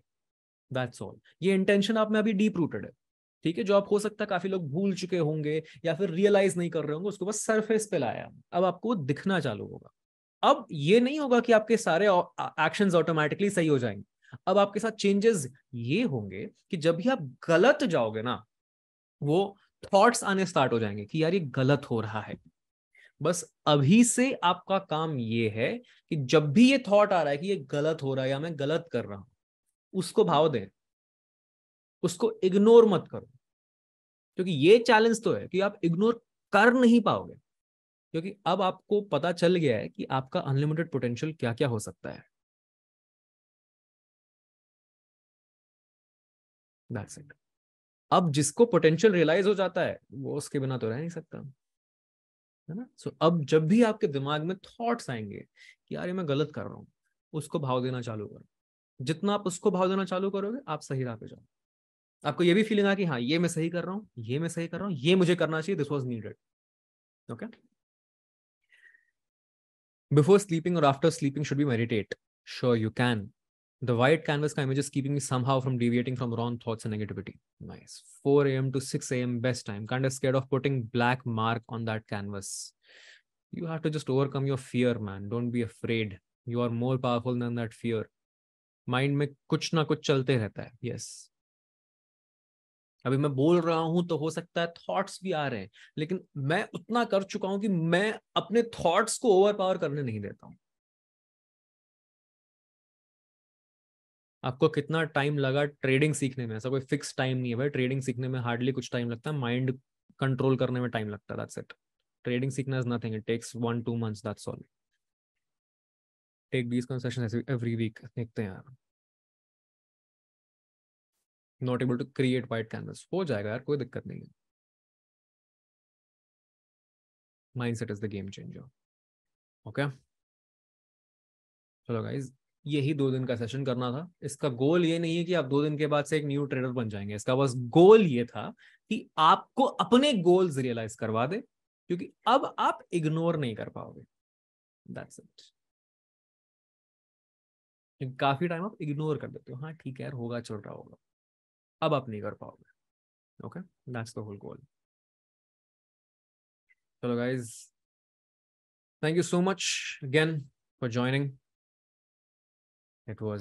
दैट्स ऑल। ये इंटेंशन आप में अभी डीप रूटेड है, ठीक है, जो आप हो सकता है काफी लोग भूल चुके होंगे या फिर रियलाइज नहीं कर रहे होंगे, उसको बस सरफेस पे लाया। अब आपको दिखना चालू होगा। अब ये नहीं होगा कि आपके सारे एक्शंस ऑटोमेटिकली सही हो जाएंगे। अब आपके साथ चेंजेस ये होंगे कि जब भी आप गलत जाओगे ना, वो थॉट्स आने स्टार्ट हो जाएंगे कि यार ये गलत हो रहा है। बस अभी से आपका काम ये है कि जब भी ये थॉट आ रहा है कि ये गलत हो रहा है या मैं गलत कर रहा हूं, उसको भाव दें, उसको इग्नोर मत करो। क्योंकि ये चैलेंज तो है कि आप इग्नोर कर नहीं पाओगे, क्योंकि अब आपको पता चल गया है कि आपका अनलिमिटेड पोटेंशियल क्या क्या हो सकता है, दैट्स इट। अब जिसको पोटेंशियल रियलाइज हो जाता है, वो उसके बिना तो रह नहीं सकता, है ना। सो अब जब भी आपके दिमाग में थॉट्स आएंगे कि यार ये मैं गलत कर रहा हूँ, उसको भाव देना चालू करो। जितना आप उसको भाव देना चालू करोगे, आप सही राह पे जाओ। आपको ये भी फीलिंग आ कि हाँ, ये मैं सही कर रहा हूँ, ये मैं सही कर रहा हूँ, ये मुझे करना चाहिए, this was needed. Okay, before sleeping और after sleeping should be meditate, sure you can. The white canvas का image is keeping me somehow from deviating from wrong thoughts and negativity. Nice. 4 a.m. to 6 a.m. best time. Kind of scared of putting black mark on that canvas. You have to just overcome your fear, man. Don't be afraid. You are more powerful than that fear. Mind में कुछ ना कुछ चलते रहता है. Yes. अभी मैं बोल रहा हूं तो हो सकता है थॉट्स भी आ रहे हैं, लेकिन मैं उतना कर चुका हूं कि मैं अपने थॉट्स को ओवर पावर करने नहीं देता हूं. आपको कितना टाइम लगा ट्रेडिंग सीखने में? ऐसा कोई फिक्स टाइम नहीं है भाई. ट्रेडिंग सीखने में हार्डली कुछ टाइम लगता है, माइंड कंट्रोल करने में टाइम लगता है. That's it. ट्रेडिंग सीखना is nothing. It takes 1-2 months. That's all. Take 20 concession every week. देखते हैं यार. Not able to create white canvas. हो जाएगा यार, कोई दिक्कत नहीं है. Mindset is the game changer. Okay, चलो गाइज, यही 2 दिन का सेशन करना था. इसका गोल ये नहीं है कि आप 2 दिन के बाद से एक न्यू ट्रेडर बन जाएंगे. इसका बस गोल ये था कि आपको अपने गोल्स रियलाइज करवा दे, क्योंकि अब आप इग्नोर नहीं कर पाओगे. That's it. काफी टाइम आप इग्नोर कर देते हो. हाँ ठीक है यार, होगा, चल रहा होगा. अब आप नहीं कर पाओगे. Okay, that's the whole goal. चलो guys, thank you so much again for joining. It was